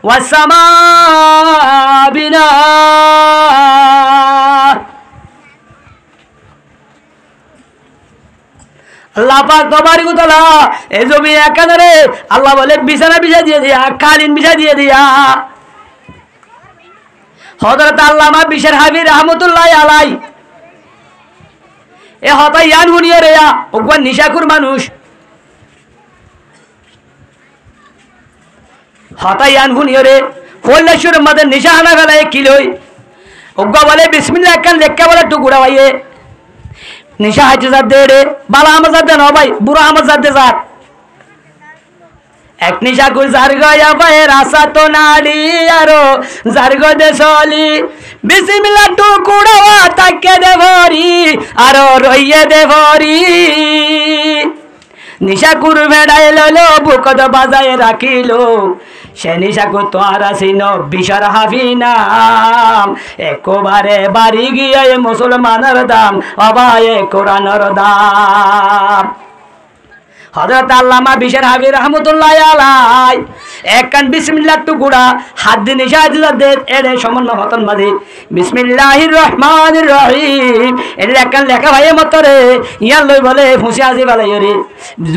والسماء بناء আল্লাহ পাক তবারিক ওয়া তাআলা এই জমি একাধারে আল্লাহ বলে বিছানা বিছা দিয়ে দিয়া কালিন বিছা দিয়ে দিয়া হযরত আল্লামা বিশর হাবিব রাহমাতুল্লাহি আলাইহি এ হতা ইয়ান হুনিয়ে রেয়া ওগবা নিশাকুর মানুষ হতা ইয়ান হুনিয়ে রে ফল্লাশুর মধ্যে নিশানা গলায় কিলই ওগবা বলে বিসমিল্লাহ কান লেখা বলে টুকুরা ভাইয়ে নিশা হাতে যা দে রে বালা আমার যা দে না ভাই বুড়া আমার যা দে যা এক নিশা কই জার গয়া ভাই রাসা তো নাড়ি আরো জার গ দে সলি বিসমিল্লাহ টুকুরা তাকে দে ভরি আরো রইয়ে দে ভরি নিশা কুর ভেড়াই ললো বুকত বাজায় রাখিলো সে নিশা কো তোর আসিন বিশার হাফিনাম একবারে বাড়ি গিয়ে মুসলমানের দাম অবায়ে কোরআনের দাম হযরত আল্লামা বিশর হাবি রহমতুল্লাহ আলাই একখান বিসমিল্লাহ টুকুরা হাত দিয়ে নিশাদ দে এরে সমন্ন হতন মাঝে বিসমিল্লাহির রহমানির রহিম এর একখান লেখা ভাইয়ের মতো রে ইয়ান লই বলে ফুসি আজি বলে রে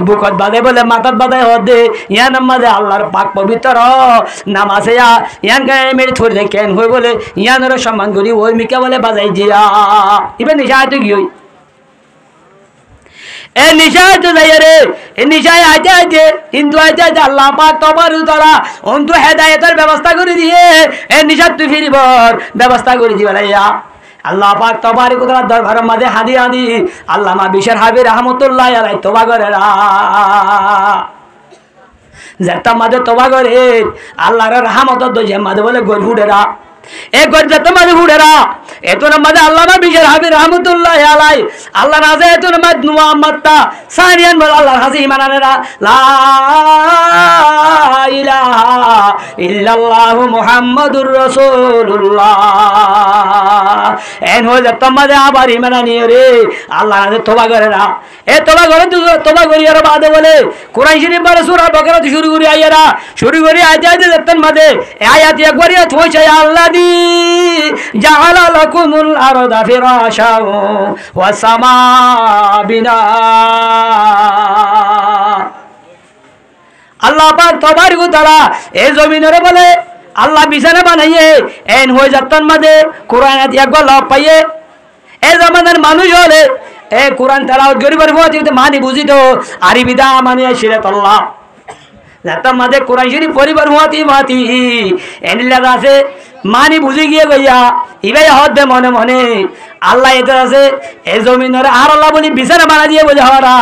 বুকত বাদে বলে মাথাত বাদে হদে ইয়ান নামাজে আল্লাহর পাক পবিত্র নামাজে ইয়ান গায়ে মেরে থরে কেন হই বলে ইয়ানের সম্মান করি ওই মিকা বলে বাজাই জিয়া ইবে নিশাদ গিয়ে এ নিশায় তো যাই রে এ নিশায় আইতে আইতে হিন্দু আইতে আইতে আল্লাহ পাক তোমার তারা অন্তু হেদায়েতের ব্যবস্থা করে দিয়ে এ নিশাত তুই ফিরিবর ব্যবস্থা করে দিবে লাইয়া আল্লাহ পাক তোমার কোথাও দরবারের মাঝে হাদি হাদি আল্লামা বিশর হাবি রহমতুল্লাহ আলাই তোবা করে যেটা মাঝে তোবা করে আল্লাহর রহমতের দোজে মাঝে বলে গোল ফুটেরা এ গোল যেত মাঝে ফুটেরা এতো মাঝে আল্লামা বিশর হাবি রহমতুল্লাহ আলাই আল্লাহ নাজে এতো মাঝ মুহাম্মাদটা সানিয়ান বল আল্লাহর হাসি ইমানানেরা লা ইলাহা ইল্লাল্লাহু মুহাম্মাদুর রাসূলুল্লাহ এন হয়ে যেত মাঝে আবার ইমানানি রে আল্লাহ নাজে তোবা করে না এ তোবা করে তোবা করি আর বাদে বলে কোরআন শরীফ বলে সূরা বাকারা শুরু করি আইয়ারা শুরু করি আইতে আইতে যেতেন মাঝে আয়াত একবারই থইছে আল্লাযী জাআলা লাকুমুল আরদা ফিরাশা ওয়া সামা বিনা আল্লাহ পাক তবারক তাআলা এই জমিনের বলে আল্লাহ বিছানা বানাইয়ে এন হয়ে যেতেন মাঝে কোরআন আয়াত একবার লাভ পাইয়ে এই জামানার মানুষ হলে এ কোরআন তেলাওয়াত করিবার পথে মানি বুঝিত আরবিদা মানে সিরাত আল্লাহ যাতাম মাঝে কোরআন শরীফ পরিবার মাতি এনিলা আছে মানি বুঝি গিয়ে গইয়া ইবাই হদ মনে মনে আল্লাহ এতে আছে এই জমিনের আর আল্লাহ বলি বিছানা বানা দিয়ে বোঝা হরা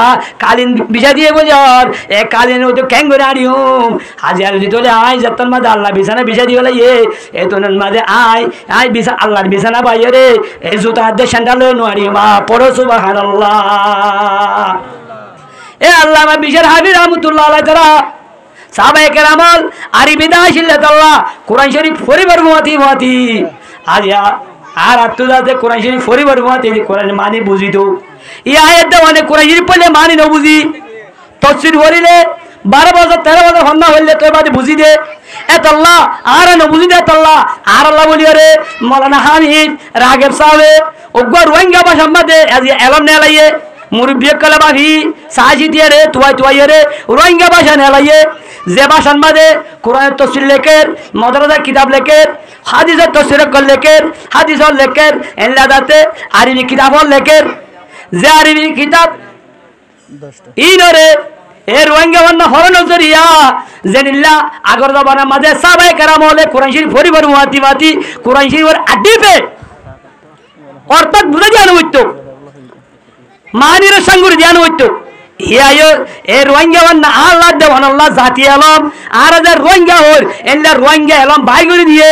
কালীন বিছা দিয়ে বোঝার এ কালীন ওই তো ক্যাং করে আনিউম হাজার যদি তোলে আয় যাতাম মাঝে আল্লাহ বিছানা বিছা দিয়ে বলে এ তোনের মাঝে আয় বিছা আল্লাহর বিছানা পাইয়ে রে এই জুতা হাত দিয়ে স্যান্ডাল নোয়ারি মা পড়ো সুবহানাল্লাহ এ আল্লাহ আমার বিশর হাবি রহমতুল্লাহ আলাই তারা সাহাবায়ে কেরামল আরবিদা শিল্লাতাল্লাহ কোরআন শরীফ পরিবার মাতি আজ আর আত্মদাতে কোরআন শরীফ পরিবার মাতি কোরআন মানে বুঝি তো এই আয়াতটা মানে কোরআন শরীফ পড়লে মানে না বুঝি তাফসীর করিলে 12 বছর 13 বছর হন্না হইলে তো বাদে বুঝি দে এত আল্লাহ আর না বুঝি দে আল্লাহ আর আল্লাহ বলি রে মাওলানা হামিদ রাগেব সাহেব ওগর রোহিঙ্গা ভাষা মধ্যে আজ এলম নে লাইয়ে মুরব্বি কলা বাভি সাজি দিয়ে রে তুই রে রোহিঙ্গা ভাষা নে লাইয়ে যে ভাষার মাঝে কোরআনের তফসির লেখের মাদ্রাসার কিতাব লেখের হাদিসের তফসির লেখের হাদিসের লেখের এনলাদাতে আরবি কিতাবর লেখের যে আরবি কিতাব ইনরে এ রোহিঙ্গা বান্না হরণ জরিয়া জেনিল্লা আগর জবানের মাঝে সাহাবায়ে কেরাম হলে কোরআন শরীফ পরিবার মাতি কোরআন শরীফের আদিপে অর্থাৎ বুঝে জানো হইতো মানির সঙ্গুর জানো হইতো ইয়ায়ো এ রোহিঙ্গা বান্না আল্লাহ দেওয়ান আল্লাহ জাতি আলম আর যে রোহিঙ্গা হল এনলা রোহিঙ্গা আলম ভাই করে দিয়ে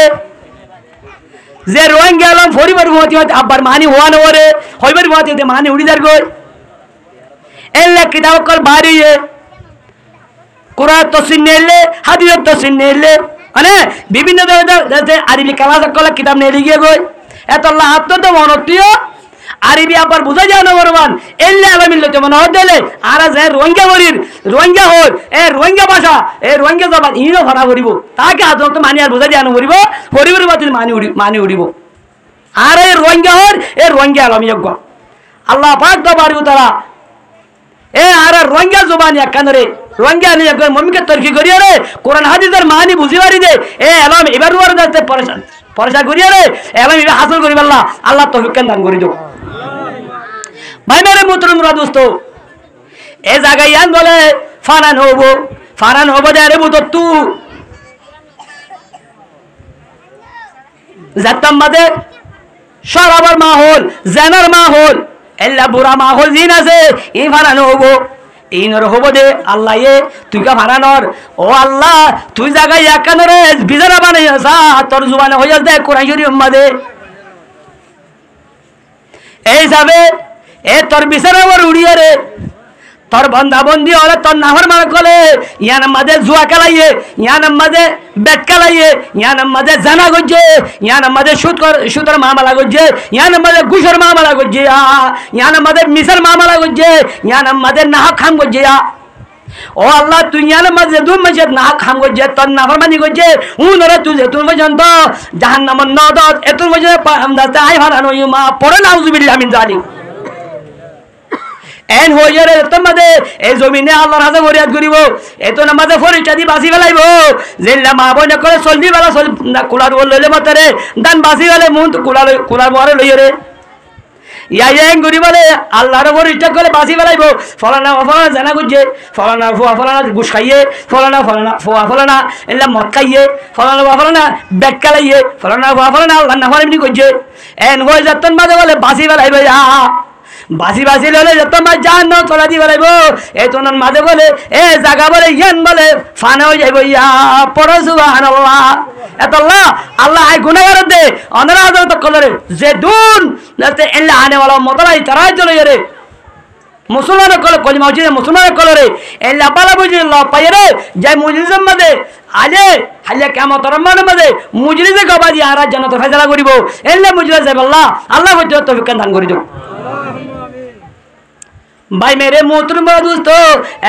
যে রোহিঙ্গা আলম পরিবার মাতি আবার মানি হওয়ানো ওরে হইবার মাতি মানি উড়ি যার গই এনলা কিতাব কল বাড়িয়ে কোরআন তফসির নেলে হাদিস তফসির নেলে মানে বিভিন্ন ধরনের আরবি কালাস কলা কিতাব নেলি গিয়ে গই এত আল্লাহ আত্মত মনপ্রিয় আরবি আবার বুঝা যায় না বরবান এলে আলামিল তো মনে হদলে আর যে রোহিঙ্গা বলির রোহিঙ্গা হল এ রোহিঙ্গা ভাষা এ রোহিঙ্গা জবান ইনো ভাড়া করিব তাকে আদত মানি আর বুঝা যায় না করিব পরিবার মাতি মানি উড়িব আর এই রোহিঙ্গা হল এ রোহিঙ্গা আলামিয়জ্ঞ আল্লাহ পাক দরবারে তারা এ আর রোহিঙ্গা জবান একখানে রোহিঙ্গা নিয়ে মমিকে তর্কি করিয়া রে কোরআন হাদিসের মানি বুঝি পারি দে এ আলাম এবার ওর যাতে পরেশান করিয়া রে আলাম এবার হাসিল করি আল্লাহ আল্লাহ তৌফিক দান করি দাও ভাই মেরে মুহতরমরা দোস্ত এ জায়গায় ইয়ান বলে ফারান হবো দে বুতু যাতাম মাঝে সরাবার মাহল জানার মাহল এল্লা বুড়া মাহল জিন আছে ই ফারান হবো ইনর হবো দে আল্লাহ এ তুই কা ফারানর ও আল্লাহ তুই জায়গায় একানরে বিজারা বানাইয়া তোর জুবানে হইয়া দে কোরআন শরীফ মাঝে এই যাবে এ তোর বিচারে ওর উড়িয়ে রে তোর বন্ধা বন্দি হলে তোর নাহর মার কলে ইয়ান মাঝে জুয়া খেলাইয়ে ইয়ান মাঝে বেট খেলাইয়ে ইয়ান মাঝে জানা গজ্জে ইয়ান মাঝে সুতর মামলা গজ্জে ইয়ান মাঝে ঘুষের মামলা গজ্জে ইয়ান মাঝে মিসের মামলা গজ্জে ইয়ান মাঝে নাহক খাম গজ্জে ও আল্লাহ তুই জানে মাঝে দু মাঝে না খাম করছে তোর নাফরমানি করছে উনরা তুই যেতুন পর্যন্ত জাহান্নামের নদত এতুন পর্যন্ত আই ভাড়ানো মা পড়ে নাউজুবিল্লাহ মিন জালিক এন হয়ে রে তোমাদে এই জমিনে আল্লাহর হাতে ফরিয়াদ করিব এত নামাজে ফরিটা দি বাসি ফেলাইব জেল্লা মা বইনা করে চলবি বেলা চল কুলার লইলে মাতারে দান বাসি ফেলে মুন কুলার মরে লইয়ে রে ইয়াং করি বলে আল্লাহর উপর ইচ্ছা করে বাসি ফেলাইব ফলানা ফলানা জানা করছে ফলানা ফুয়া ফলানা ঘুষ খাইয়ে ফলানা ফলানা ফুয়া ফলানা এলা মদ খাইয়ে ফলানা ফুয়া ফলানা ব্যাগ কালাইয়ে ফলানা ফুয়া ফলানা আল্লাহ না ফলানি করছে এন হয়ে যাতন মাঝে বলে বাসি ফেলাইব বাসি বাসি ললে যত মাছ জান ন চলা দি বেলাইব এই তোনার মাঝে বলে এ জায়গা বলে ইয়ান বলে ফানা হয়ে যাইব ইয়া পড়ো সুবহানাল্লাহ এতল্লাহ আল্লাহ আই গুনাহগার দে অনরা আদত কলরে যে দুন নাতে এলা আনে ওয়ালা মতলাই তারাই চলে রে মুসলমান কল কলিমা হচ্ছে মুসলমান কলরে এলা পালা বুঝি আল্লাহ পাইরে যাই মুজলিসের মাঝে আলে হালে কিয়ামতের মাঝে মুজলিসে গবাদি আর জান্নাত ফয়সালা করিব এলা মুজলিস যাবে আল্লাহ আল্লাহ হইতে তৌফিক দান করি দাও ভাই মেরে মোহতরম দোস্ত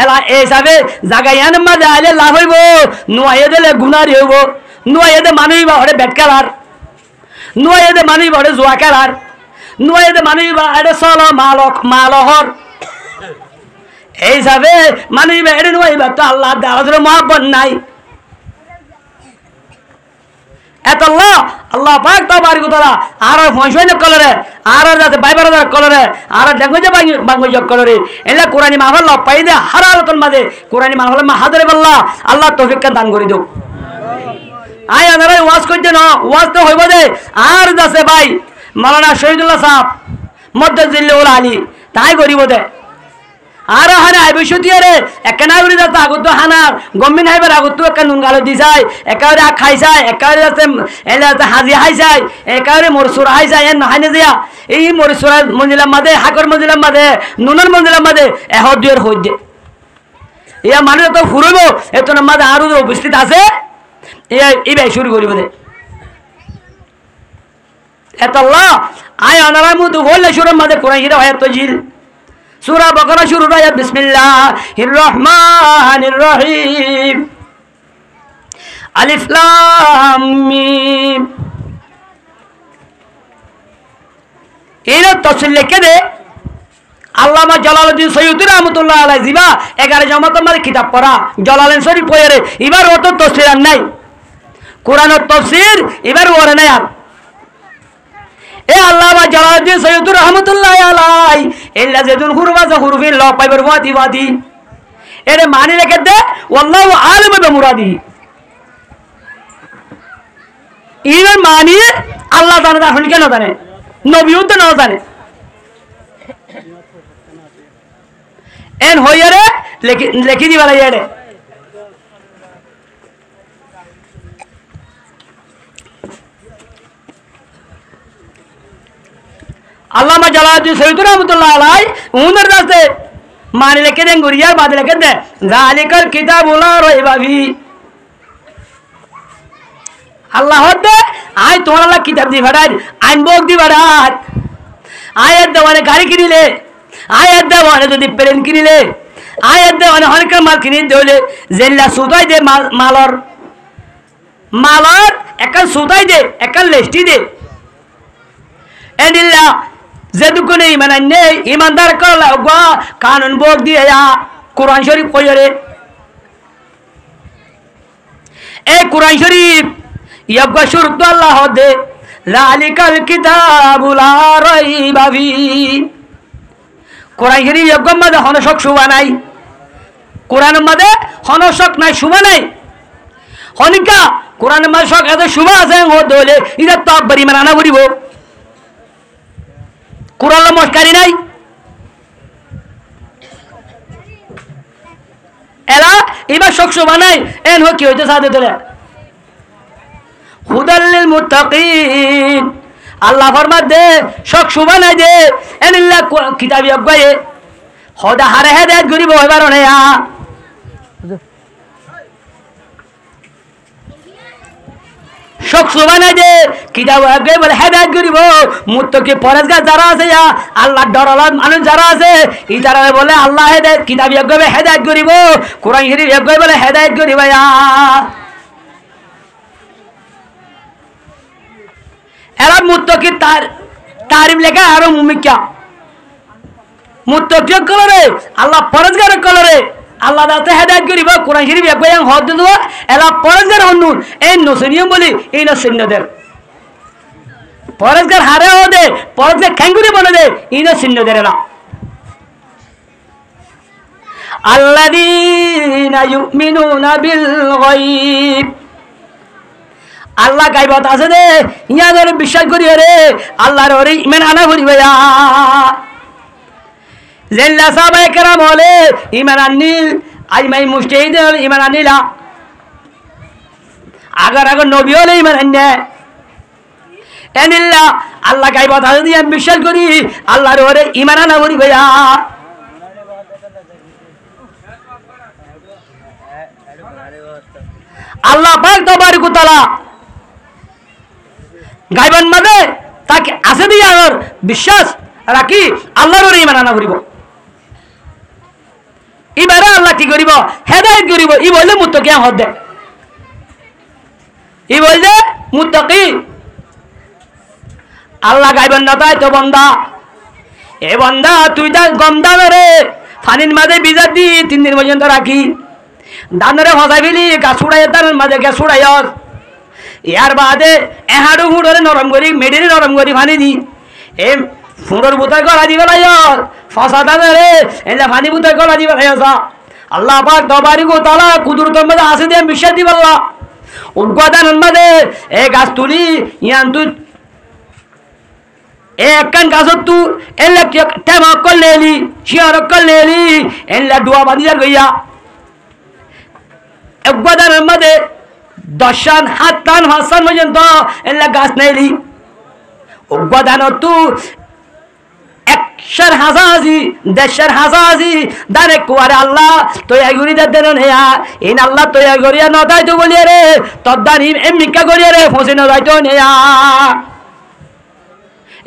এলা এসাবে জাগায়ান মাঝে আলে লাভ হইব নুয়াইয়ে দিলে গুনারি হইব নুয়াইয়ে দে মানুষ বা হরে বেট খেলার নুয়াইয়ে দে মানুষ বা হরে জুয়া খেলার নুয়াইয়ে দে মানুষ বা হরে সল মালহর এই হিসাবে মানুষ বা হরে নুয়াইবা তো আল্লাহ দাওয়াতের মহব্বত নাই এতল্লাহ আল্লাহ পাক তাবারক তাআলা আর ফয়সাইন কলরে আর যাতে বাইবার কলরে আর দেখোজে বাঙ্গজ কলরে এলা কোরআনি মাহফিল পাইদে হারালতন মাঝে কোরআনি মাহফিল মা হাদরে বল্লাহ আল্লাহ তৌফিক দান করে দাও আয় আনারা ওয়াজ করতে না ওয়াজ তো হইব দে আর যাচ্ছে ভাই মাওলানা শহীদুল্লাহ সাহেব মদ্দাজিল্লাহুল আলী তাই করিব দে আর হানা আইবসুতিয়ারে একনা উড়ি যাতে আগত হানার গম্মিন হাইবার আগত একটা নুন গালো দি যায় একারে খাই যায় একারে যাতে এলাতে হাজি হাই যায় একারে মরসুর হাই যায় এন হাইনে দিয়া এই মরসুর মঞ্জিলার মাঝে হাকর মঞ্জিলার মাঝে নুনের মঞ্জিলার মাঝে এহদিয়র হই দে ইয়া মানুষ তো ফুরইব এতন মাঝে আরো উপস্থিত আছে এই শুরু করিব দে এতল্লাহ আয় আনারা মুদু বললে শুরুর মাঝে কোরআন হিরা আয়াত জিল সূরা বাকারা শুরু আয়াত বিসমিল্লাহির রহমানির রহিম আলিফ লাম মিম এর তাফসীর লিখে দে আল্লামা জালালউদ্দিন সৈয়দী রাহমাতুল্লাহ আলাইহি জিবা 11 জমাতের মধ্যে কিতাব পড়া জালালাইন শরীফ পড়ে এবার অত তাফসীর আর নাই কোরআনের তাফসীর এবার ওরে নাই আর এ আল্লামা জালালউদ্দিন সৈয়দী রাহমাতুল্লাহ আলাইহি এল্লা যেদুন হুরুফা হুরুফিন ল পাইবার ওয়াদি ওয়াদি এরে মানি লিখে দে আল্লাহু আলিম বিমুরাদি এর মানি আল্লাহ জানে না হল কেন জানে নবীও তো না জানে এন হইয়ারে লিখি দিবা লাগে আল্লামা জালালউদ্দিন সৈয়দী রাহমাতুল্লাহ আলাইহি উনার কাছে মানে লিখে দেন গুরিয়ার বাদ লিখে দেন যালিকাল কিতাবু লা রাইবা ফি আল্লাহ হতে আই তোমার আল্লাহ কিতাব দি ভাড়াই আইন বক দি ভাড়াই আয়াত দেওয়ানে গাড়ি কিনিলে আয়াত দেওয়ানে যদি প্লেন কিনিলে আয়াত দেওয়ানে অনেক মাল কিনি দেলে জেল্লা সুতাই দে মালর একাল সুতাই দে একাল লেস্টি দে এদিল্লা যেদুকুনে ইমান নেই ইমানদার করলা গা কানুন বক দিয়ে কোরআন শরীফ কইরে এই কোরআন শরীফ ইয়াবগা শুরু তো আল্লাহ দে যালিকাল কিতাবু লা রাইবা ফি কোরআন শরীফ ইয়াবগা মাদে হনশক শুবা নাই কোরআনের মাদে হনশক নাই শুবা নাই হনিকা কোরআনের মাদে শক এত শুবা আছে ও দলে ইদা তো বড়ি মানা করিব কোরআন মস্কারি নাই এলা এবার শক শুবা নাই এন হো কি হইতে সাথে তোলে হুদাল্লিল মুত্তাকিন আল্লাহ ফরমাত দে শক শুবা নাই দে এনিল্লা কিতাবি অগায়ে হদা হারে হেদায়েত করিব এবার না চোখ সুবানাই দে কিতাব আগে বলে হেদায়েত করিব মুত্তাকি পরেজগার যারা আছে আল্লাহ ডরালা মানুষ যারা আছে ইতারা বলে আল্লাহ হেদায়েত কিতাব আগে হেদায়েত করিব কোরআন শরীফ আগে বলে হেদায়েত করিব এরা মুত্তাকি তারিফ লেখা আর মুমিকা মুত্তাকি কলরে আল্লাহ পরেজগার কলরে আল্লাহ দাতে হেদায়েত করিব কোরআন শরীফ একবারে হদ দেব এলা পরেজগার হনুন এই নসনিয়ম বলি এই নসন্যদের পরেজগার হারে হদে পরেজগার খাঙ্গুরি বলে দে এই নসন্যদের এলা আল্লাযীনা ইউমিনুনা বিল গায়ব আল্লাহ গায়বত আছে দে ইয়াদের বিশ্বাস করিও রে আল্লাহর ওরে ঈমান আনা করিবে জেল্লা সাহাবায়ে কেরাম বলে ঈমান আনিল আইমাই মুস্তাহিদ ঈমান আনিলা আগার আগার নবী হলে ঈমান আননে এনিল্লা আল্লাহ গায়বত আছে দিয়া বিশ্বাস করি আল্লাহর ওরে ঈমান আনা করিবে আল্লাহ পাক তাবারক ওয়া তাআলা গায়বান মাঝে তাকে আছে দিয়া আর বিশ্বাস রাখি আল্লাহর ওরে ঈমান আনা করিব এবারে আল্লাহ কি করিব হেদায়েত করিব ই বললে মুত্তাকি হদ দে ই বললে মুত্তাকি আল্লাহ গায়বান না তাই তো বান্দা এ বান্দা তুই দা গমদা রে পানির মাঝে ভিজা দি 3 দিন পর্যন্ত রাখি দানরে ফসাই ফেলি গাছ উড়াই তার মাঝে গ্যাস উড়াই ইয়ার বাদে এহাড়ু হুড়রে নরম করি মেডিরে নরম করি পানি দি এ ফুঁড়োর বুতায় গলা দি বেলাই ফসা দানরে এলে পানি বুতায় গলা দি বেলাই আল্লাহ পাক তাবারক ওয়া তাআলা কুদরতের মধ্যে আছে দিয়ে বিশ্বাস দিব আল্লাহ উদ্গাদানের মধ্যে এ গাছ তুলি ইয়ান তুই একখান গাছত তু এলে টেমা করলে এলি শিয়ার করলে এলি এলে ডুয়া বাঁধিয়ার গইয়া উদ্গাদানের মধ্যে 10 টান 7 টান 5 টান পর্যন্ত এলে গাছ নেলি উদ্গাদান তু 100 হাজাজি 150 হাজাজি দারে কুয়ারে আল্লাহ তৈয়া করি দেন হেয়া ইন আল্লাহ তৈয়া করিয়া নদাই তো বলিয়া রে তদ্দানি এমনিকা করিয়া রে ফসে নদাই তো নেয়া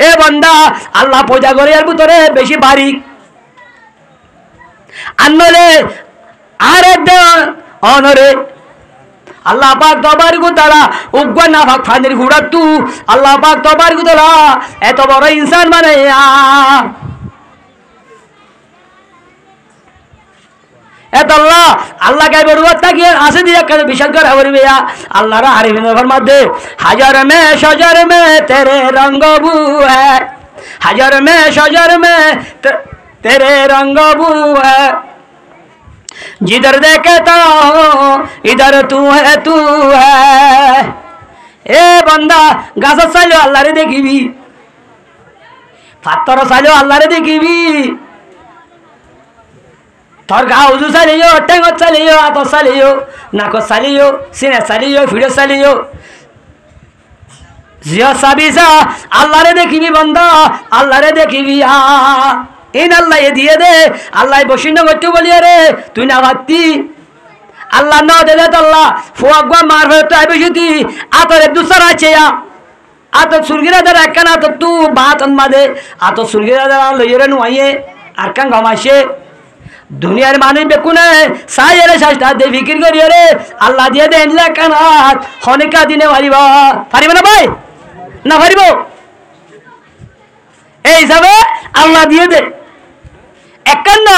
এ বান্দা আল্লাহ পূজা করিয়ার ভিতরে বেশি বারিক আনলে আরে দে অনরে আল্লাহ পাক তাবারক ওয়া তাআলা উগ্র না ভাগ ফানির ঘুড়া তু আল্লাহ পাক তাবারক ওয়া তাআলা এত বড় ইনসান বানায়া এত আল্লাহ গায়ব রূপত তাকিয়ে আসে দিয়া কাছে বিশ্বাস করে হরিবে আল্লাহর আরিফিনের মধ্যে হাজার মে শজর মে তেরে রঙ্গ বু হ্যায় হাজার মে শজর মে তেরে রঙ্গ বু হ্যায় जिधर देखता हो इधर तू है ए बंदा गाछ चाइलो आल्लाह रे देखिबी पाथर चाइलो आल्लाह रे देखिबी তোর গা উজু চালিও টেঙ্গ চালিও আত চালিও নাক চালিও সিনে চালিও ভিড়ে চালিও জিয়া সাবিসা আল্লাহরে দেখিবি বান্দা আল্লাহরে দেখিবি ইন আল্লাহ দিয়ে দে আল্লাহ বসিন করতে বলিয়া রে তুই না ভাবতি আল্লাহ ন দেলে তো আল্লাহ ফুয়াগুয়া মার হয়ে তো আইবি শুতি আতরে দুসরা আছে আত সুরগিরা দার একখান আত তু বাত মাদে আত সুরগিরা দার লইরে নুয়াইয়ে আর কান গমাইছে দুনিয়ার মানুষ বেকুনে সাইরে শাস্তা দে ফিকির করিও রে আল্লাহ দিয়ে দে এনলা কানাত হনিকা দিনে পারিব পারিব না ভাই না পারিব এই হিসাবে আল্লাহ দিয়ে দে একান্ন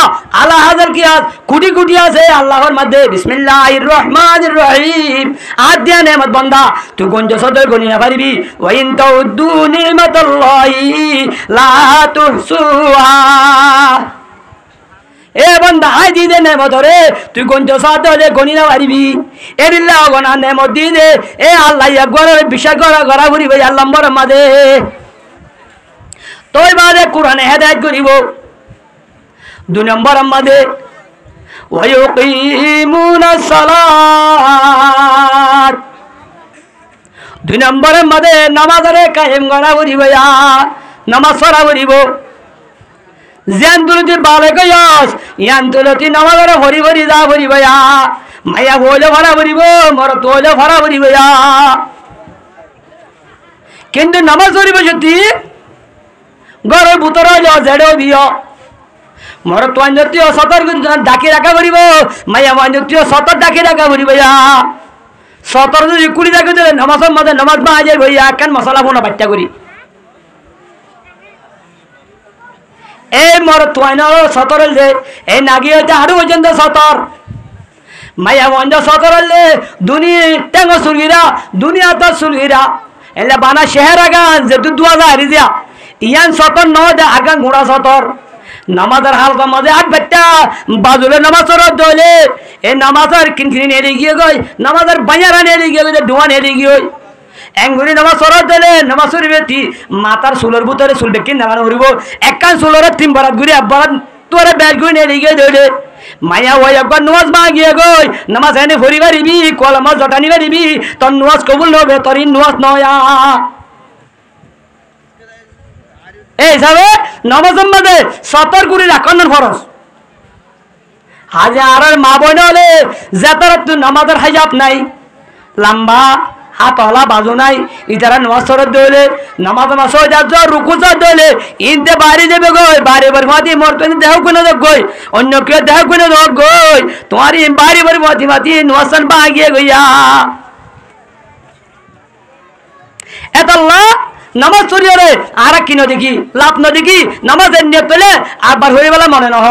আল্লাহ হাজার কি কোটি কোটি আছে আল্লাহর মধ্যে বিসমিল্লাহির রহমানির রহিম আদিয়া নেমত বান্দা তুই গঞ্জ সদর গনি না পারিবি ওয়া ইন তাউদ্দু নিমাতাল্লাহি লা তুহসুহা এ বান্দা আই দি দে নেমত রে তুই গঞ্জ সদর গনি না পারিবি এরিল্লাহ গনা নেমত দি দে এ আল্লাহ একবার বিশ্বাস করা করা করিবে আল্লাহর মধ্যে তোই বাদে কোরআনে হেদায়েত করিব 2 নম্বর আমাদের ওয়ায়ুকিমুনাস সালাত 2 নম্বরের মধ্যে নামাজরে কায়েম করা করিব নামাজ পড়া করিব জান তুলতি বালে কয়স ইয়ান তুলতি নামাজরে হরি হরি যা করিব মায়া বলে ভরা করিব মর তোলে ভরা করিব কিন্তু নামাজ পড়িব যদি ঘরের ভিতরে জেড়েও দিও মর তোয়াঞ্জতীয় সতর ডাকি রাখা করিব মাইয়া মাঞ্জতীয় সতর ডাকি রাখা করিব সতর যদি কুড়ি রাখি দিলে নামাজের মধ্যে নামাজ বাজে ভইয়া কেন মশলা বোনা বাচ্চা করি এই মর তোয়াইন সতর যে এই নাগি হইতে হাড়ু পর্যন্ত সতর মাইয়া মঞ্জ সতর হলে দুনিয়া টেঙ্গ সুলগিরা দুনিয়া তো সুলগিরা এলে বানা শেহের আগান যে দুয়াজা হারি দিয়া ইয়ান সতর ন দে আগান ঘোড়া সতর নামাজের হালকা মাঝে আট বেটা বাজুলে নামাজ দলে এই নামাজের কিনকিনি নেড়ে গিয়ে গই নামাজের বাজারা নেড়ে গিয়ে গই ডোয়া নেড়ে গিয়ে এঙ্গুরি নামাজ সরত দলে নামাজ সরিবে মাথার চুলের ভিতরে চুল বেকি নামানো হরিব একখান চুলের তিন বারাত ঘুরি একবার তোরে ব্যাগ ঘুরি নেড়ে গিয়ে দলে মায়া ওই একবার নামাজ মা গিয়ে গই নামাজ এনে ভরি পারিবি কলমা জটানি পারিবি তোর নামাজ কবুল হবে তোর নামাজ নয়া এই হিসাবে নামাজের মধ্যে সতর করে রাখার ফরজ হাজার আর মা বোন হলে যেতার নামাজের হাজাব নাই লম্বা হাত হলা বাজু নাই ইতারা নামাজ সরত দলে নামাজ মাস রুকু দলে ইনতে বাড়ি দেবে গই বাড়ি বাড়ি মাতি মরতে দেহ কোনে গই অন্য কেউ দেহ কোনে গই তোমার বাড়ি বাড়ি মাতি মাতি নামাজ বা গিয়ে গইয়া এতাল্লাহ নামাজ চড়িয়ে আর কি নদী লাভ নদী কি নামাজের নিয়ত পেলে আবার হয়ে বেলা মনে নহ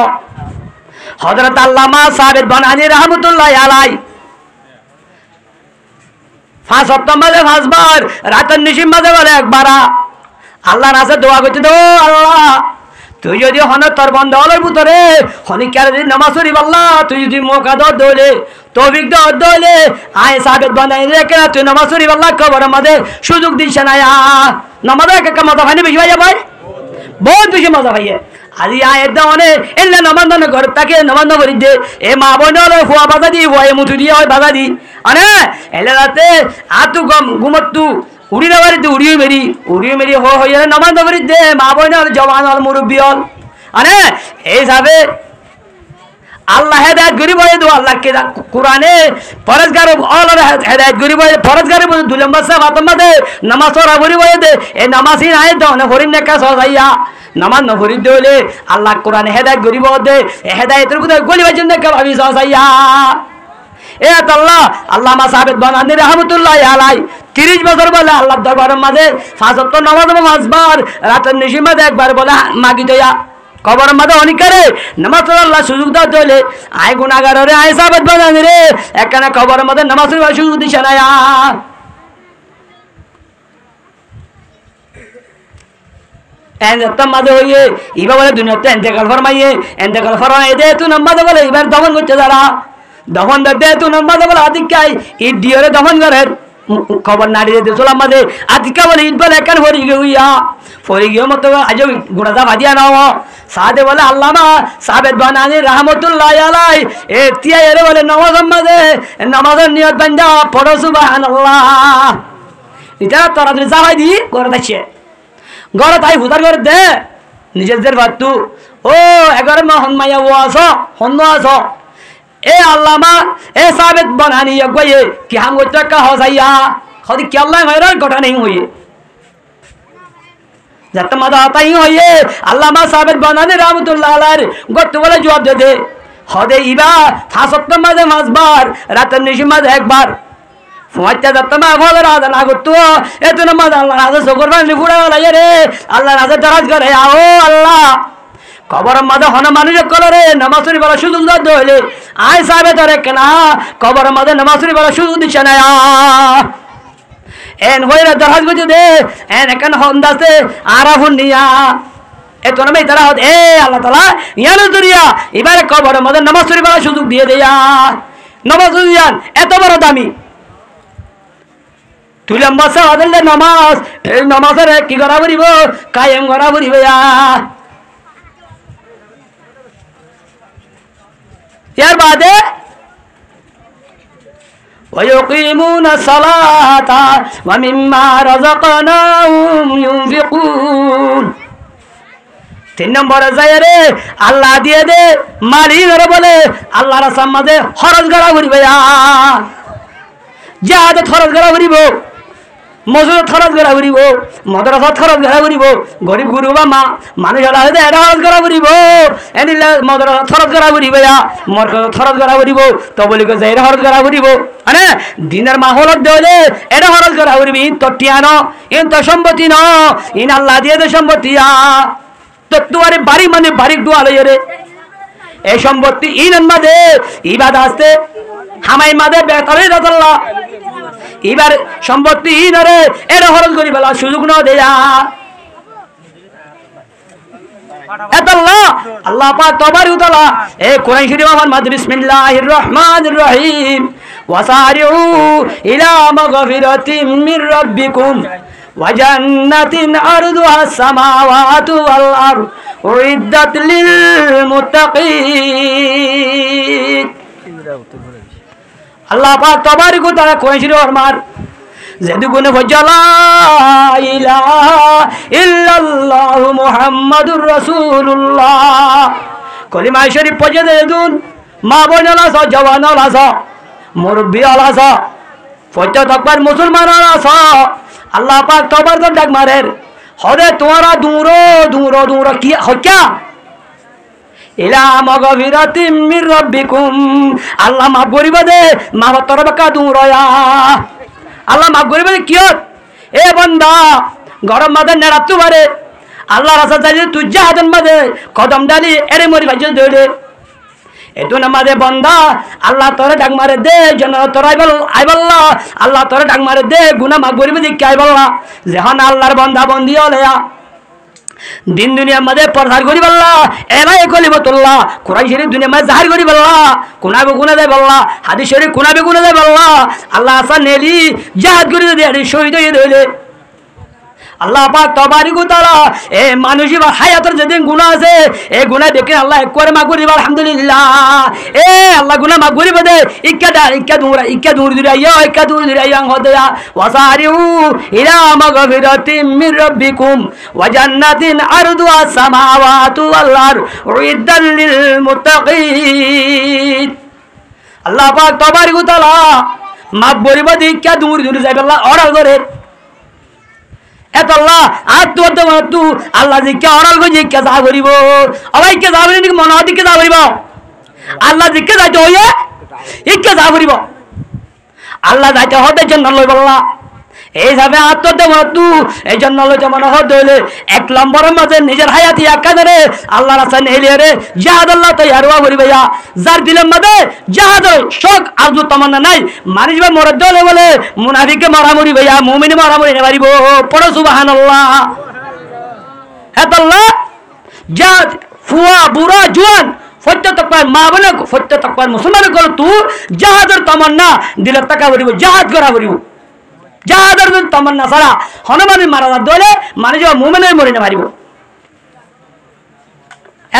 হযরত আল্লামা সাবেদ বনানী রহমতুল্লাহ আলাই 5 সপ্তাহ মাঝে 5 বার রাতের নিশিম মাঝে বলে একবার আল্লাহর কাছে দোয়া করতে দো আল্লাহ তুই যদি হন তোর বন্ধ হলের ভিতরে হনিকার যদি নামাজ পড়িব আল্লাহ তুই যদি মৌকা দলে তৌফিক দলে আয় সাবেদ বনানী রেখে তুই নামাজ পড়িব আল্লাহ কবরের মাঝে সুযোগ দিস না নামাজ একটা মজা ভাই বেশি ভাইয়া ভাই বহুত বেশি মজা ভাইয়া আজি আয়ের দাওয়ানে এলে নামাজ দানে ঘর তাকে নামাজ না করি দে এ মা বোন হলে হুয়া বাজা দি হুয়া মুঠু দিয়ে হয় বাজা দি আনে এলে রাতে আতু গম ঘুমতু উড়ি না বাড়িতে উড়িয়ে মেরি হয়ে নামাজ না করি দে মা বোন হল জওয়ান হল মুরব্বী হল আনে এই যাবে আল্লাহ হেদায়েত গরিব হয়ে দো আল্লাহ কে কোরআনে ফরজগার অল হেদায়েত গরিব হয়ে ফরজগার বলে 2 নম্বর সব আতমাদে নামাজ পড়া গরিব হয়ে দে এই নামাজই নাই দাও না হরিন নে কাজ হইয়া নামাজ না হরি দেলে আল্লাহ কোরআনে হেদায়েত গরিব দে হেদায়েতের ভিতরে গলিবার জন্য কে ভাবি হইয়া এ আল্লাহ আল্লামা সাবেদ বনানী রহমতুল্লাহ আলাই 30 বছর বলে আল্লাহর দরবারের মাঝে 5 ওয়াক্ত নামাজ 5 বার রাতের নিশির মাঝে একবার বলে মাগি দয়া কবর মাঝে অনেক করে নামাজ আল্লাহ সুযোগ দাও চলে আয় গুনাহগার রে আয় সাবেদ বনানী রে একখানা কবর মাঝে নামাজ পড়ার সুযোগ দিছ না এনজাত্তাম মাঝে হইয়ে এবার বলে দুনিয়াতে এন্তেকাল ফরমাইয়ে এন্তেকাল ফরমাই দে তুই নামাজ বলে এবার দমন করছে যারা দমন দে তুই নামাজ বলে আদিকাই ইট দিয়রে দমন করে খবর নাড়ি দে চলাম মাঝে আদিকা বলে ইট বলে একখান ফরি গিয়া ফরি গিয়ে মতো আজ গুড়াদা ভাজিয়া নাও সাদে বলে আল্লামা সাবেদ বনানী রহমতুল্লাহ আলাই এ তিয়া এরে বলে নামাজের মাঝে নামাজের নিয়ত বান্দা পড়ো সুবহানাল্লাহ এটা তোরা তুমি যাওয়াই দি করে দেখছে গড় তাই হুদার করে দে নিজেদের ভাতু ও এগারে মা হনমাইয়া ও আসো হন্য আসো এ আল্লামা এ সাবেদ বনানী গয়ে কি হাম গইতে কা হসাইয়া খদি কি আল্লাহ মাইরা গটা নেই হইয়ে যত মাদা তাই হইয়ে আল্লামা সাবেদ বনানী রহমতুল্লাহ আলাইহির গত বলে জবাব দে দে হদে ইবা 5 সপ্তাহ মাঝে 5 বার রাতের নিশি মাঝে একবার ফুয়াইতে যাত্তমা ফলের আদা লাগতো এত নামাজ আল্লাহ রাজা সগর বানি ফুড়া লাগে রে আল্লাহ রাজা দরাজ করে আও আল্লাহ কবর মাঝে হন মানুষ কলরে নামাজুরি বলা সুযোগ দাও হইলে আয় সাহেব ধরে কেনা কবর মাঝে নামাজুরি বলা সুযোগ দিছে না এন হইরা দরাজ বুঝে দে এন কেন হন্দাতে আরাফুন নিয়া এত নামে তারা এ আল্লাহ তাআলা ইয়ানো দুরিয়া এবারে কবর মাঝে নামাজুরি বলা সুযোগ দিয়ে দেয়া নামাজুরি এত বড় দামি তুই লম্বা সা আদলে নামাজ এই নামাজের কি করা পড়িব কায়েম করা পড়িব ইয়ার বাদে ويقيمون الصلاة ومما رزقناهم ينفقون 3 নম্বরে যায় রে আল্লাহ দিয়ে দে মালিক বলে আল্লাহর রাস্তার মাঝে খরচ করা পড়িব জিহাদে খরচ করা পড়িব মসজিদ খরচ করা ঘুরিব, মদ্রাসা খরচ করা ঘুরিব, গরিব গুরু বা মা মানুষ হলা হয়তো এটা খরচ করা ঘুরিব, এনিলে মদ্রাসা খরচ করা ঘুরিব, মরকজ খরচ করা ঘুরিব, তবলিগ যে এটা খরচ করা ঘুরিব, মানে দিনের মাহলত দেলে এটা খরচ করা ঘুরিব। ইন তো টিয়ানো, ইন তো সম্পত্তি ন, ইন আল্লাহ দিয়ে দে সম্পত্তি তো তোমারে বাড়ি মানে বাড়ি ডুয়া লইয়ে রে এই সম্পত্তি ইন মাদে ইবাদ আসতে হামাই মাদে বেতারে দাদল্লা এবার সম্পত্তি ইনরে এটা খরচ করি বেলা সুযোগ ন দেয়া এতাল্লাহ আল্লাহ পাক তবারি উতালা এ কোরআন শরীফ আমার মাঝে বিসমিল্লাহির রহমানির রহিম ওয়াসারিউ ইলা মাগফিরাতিম মির রাব্বিকুম ওয়া জান্নাতিন আরদুহাস সামাওয়াতু ওয়াল আরদ উইদ্দাত লিল মুত্তাকিন। আল্লাহ পাক তবারি উতালা কোরআন শরীফ আমার যেদুগুনে বজ্জালা ইলাহা ইল্লাল্লাহ মুহাম্মাদুর রাসূলুল্লাহ কলিমা শরীফ পড়ে দেন মা বোনেরা আছো জওয়ানরা আছো মুরব্বিরা আছো ফজর তাকবার মুসলমানরা আছো আল্লাহ পাক তওবার করে ডাক মারের হদে তোমারা দূর কি হক্কা ইলা মাগফিরাতিম মির রাব্বিকুম আল্লাহ মাফ করিবে দে মা তরবাকা দূরয়া আল্লাহ মাফ করিবে কিয়ত এ বান্দা গরম মাদে নেড়াতু পারে আল্লাহ রাসা চাইলে তুই জাহাদন মাদে কদম ডালি এরে মরি ভাইজ দৌড়ে এতো না মাদে বান্দা আল্লাহ তোরে ডাক মারে দে জন তোর আইবাল্লাহ আল্লাহ তোরে ডাক মারে দে গুনাহ মাফ করিবে দি কি আইবাল্লাহ যখন আল্লাহর বান্দা বন্দি হলেয়া দিন দুনিয়া মাদে পরধার করি বল্লাহ এলাই কলিমাতুল্লাহ কোরআন শরীফ দুনিয়া মাদে জাহির করি বল্লাহ কোনাবে গুনা দেয় বল্লাহ হাদিস শরীফ কোনাবে গুনা দেয় বল্লাহ আল্লাহ আসা নেলি জাহাদ করে দে আরে শহীদ হয়ে দইলে আল্লাহ পাক তবারিক তাআলা এ মানুষই বা হায়াতের যেদিন গুনাহ আছে এই গুনাহ দেখে আল্লাহ একবারে মাফ করে দিবা আলহামদুলিল্লাহ এ আল্লাহ গুনাহ মাফ করে দে ইক্কা দূর আইয়া ইক্কা দূর আইয়া হদয়া ওয়াসারিউ ইলা মাগফিরাতিম মির রাব্বিকুম ওয়া জান্নাতিন আরদুহাস সামাওয়াতু ওয়াল আরদ উইদ্দাত লিল মুত্তাকিন। আল্লাহ পাক তবারিক তাআলা মাফ করিব দি ইক্কা দূর যাইবে আল্লাহ অর্ডার করে এতল্লাহ আর তোর তো আল্লাহ জিজ্ঞা অরাল গো জিজ্ঞা যা করিব অবাইকে যা বলি মনে দিকে যা করিব আল্লাহ জিজ্ঞা যাইতে হইয়ে ইকে যা করিব আল্লাহ যাইতে হতে জন্য লই বললা এই যাবে আত্মদেবতু এই জন্য লইতে মনে হতে হইলে এক নম্বরের মাঝে নিজের হায়াতি একা ধরে আল্লাহ রাসা নেইলে রে জাহাদ আল্লাহ তো ইয়ারওয়া করিবে যার দিলের মাঝে জাহাদ শোক আরজু তামান্না নাই মানুষ বা মরদ দলে বলে মুনাফিককে মারামরি ভাইয়া মুমিনে মারামরি নে পারিব পড়ো সুবহানাল্লাহ হেতাল্লাহ জাহাদ ফুয়া বুড়া জোয়ান ফত্য তকবার মা বলে ফত্য তকবার মুসলমান কর তু জাহাদের তামান্না দিলের টাকা করিব জাহাদ করা করিব জাহাদের তামান্না ছাড়া হনুমানের মারা দলে মানুষ মুমিনে মরি না পারিব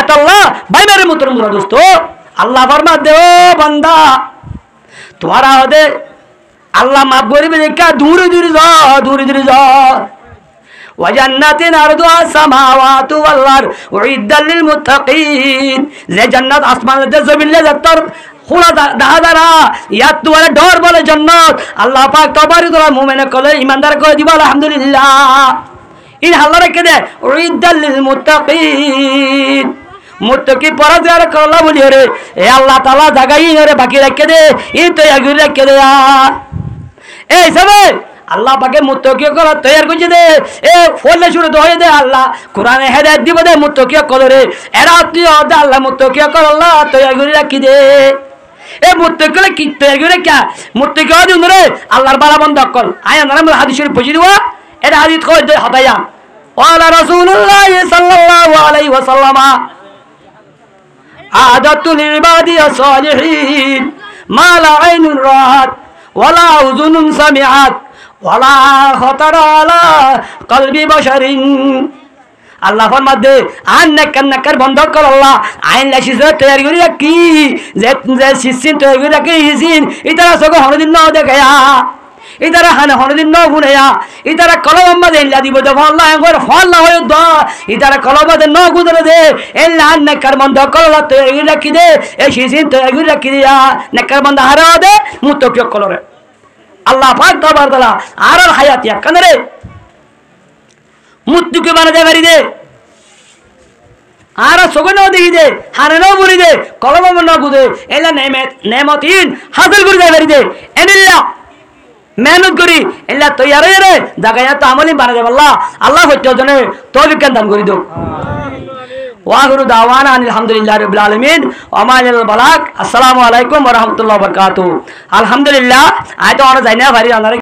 এতল্লাহ ভাই মেরে মুতর মুরা দোস্ত আল্লাহ ফরমা দে বান্দা তোমারা হদে আল্লাহ মাফ করিবে দেখা দূরে যা ওয়া জান্নাতিন আরদুহাস সামাওয়াতু ওয়াল আরদ উইদ্দাত লিল মুত্তাকিন যে জান্নাত আসমানে জমিনে যাত্তর খোলা দাহাদারা ইয়াত তোমার ডর বলে জান্নাত আল্লাহ পাক তবারি তোরা মুমিনে কলে ইমানদার করে দিব আলহামদুলিল্লাহ ইন আল্লাহ রেখে দে উইদ্দাত লিল মুত্তাকিন মুত্তাকি পরাজগার করলা বলি রে এ আল্লাহ তাআলা জাগাই রে বাকি রেখে দে ই তো আগুর রেখে দে এই সবে আল্লাহ পাকে মুত্তাকি করা তৈয়ার করছে দে এ ফলে শুরু হয়ে দে আল্লাহ কোরআনে হেদায়েত দিব দে মুত্তাকি করে রে এরা তুই আল্লাহ মুত্তাকি কর আল্লাহ তৈয়ার করে রাখি দে এ মুত্তাকি কি তৈয়ার করে কে মুত্তাকি দিন রে আল্লাহর বালা বন্ধ কর আয়া নাম হাদিস শরীফ বুঝি দিবা এটা হাদিস কই দে হতায়া ওয়ালা রাসূলুল্লাহ সাল্লাল্লাহু আলাইহি ওয়াসাল্লাম আদাতুল ইবাদি সালিহিন মা লা আইনুন রাআত ওয়ালা উযুনুন সামিআত ওয়ালা খাতারা আলা কলবি বাশারিন আল্লাহ ফরমাতে আন নাকার বন্ধ কর আল্লাহ আইন লাইসিস তৈরি করি কি যে সিসিন তৈরি করি কি হিসিন ইতারা সগো হরদিন ন দেখায়া ইতারা হানে হরদিন ন গুনায়া ইতারা কলম মাদে ইল্লা দিব দে আল্লাহ একবার ফল না হয় দ ইতারা কলম মাদে ন গুদরে দে ইল্লা আন নাকার বন্ধ কর আল্লাহ তৈরি রাখি দে এই সিসিন তৈরি রাখি দিয়া নাকার বন্ধ হারা দে মুত্তাকি কলরে আল্লাহ পাক দরবার দলা আর হায়াত ইয়াকান রে মৃত্যুকে বানাতে পারি দে আর সগন দেখি দে হারে ন বলি দে কলম ন গুদে এলা নেমতিন হাসিল করে দে পারি দে এনিল্লা মেহনত করি এলা তৈয়ার রে জায়গায় তো আমলি বানাতে পারলা আল্লাহ হচ্ছে জনে তৌফিক দান করি দো ওয়াখিরু দাওয়ানা আলহামদুলিল্লাহি রাব্বিল আলামিন ওয়া মা আলাল বালাগ আসসালামু আলাইকুম ওয়া রাহমাতুল্লাহি ওয়া বারাকাতুহু আলহামদুলিল্লাহ আয় তো আমরা যাই না ভারি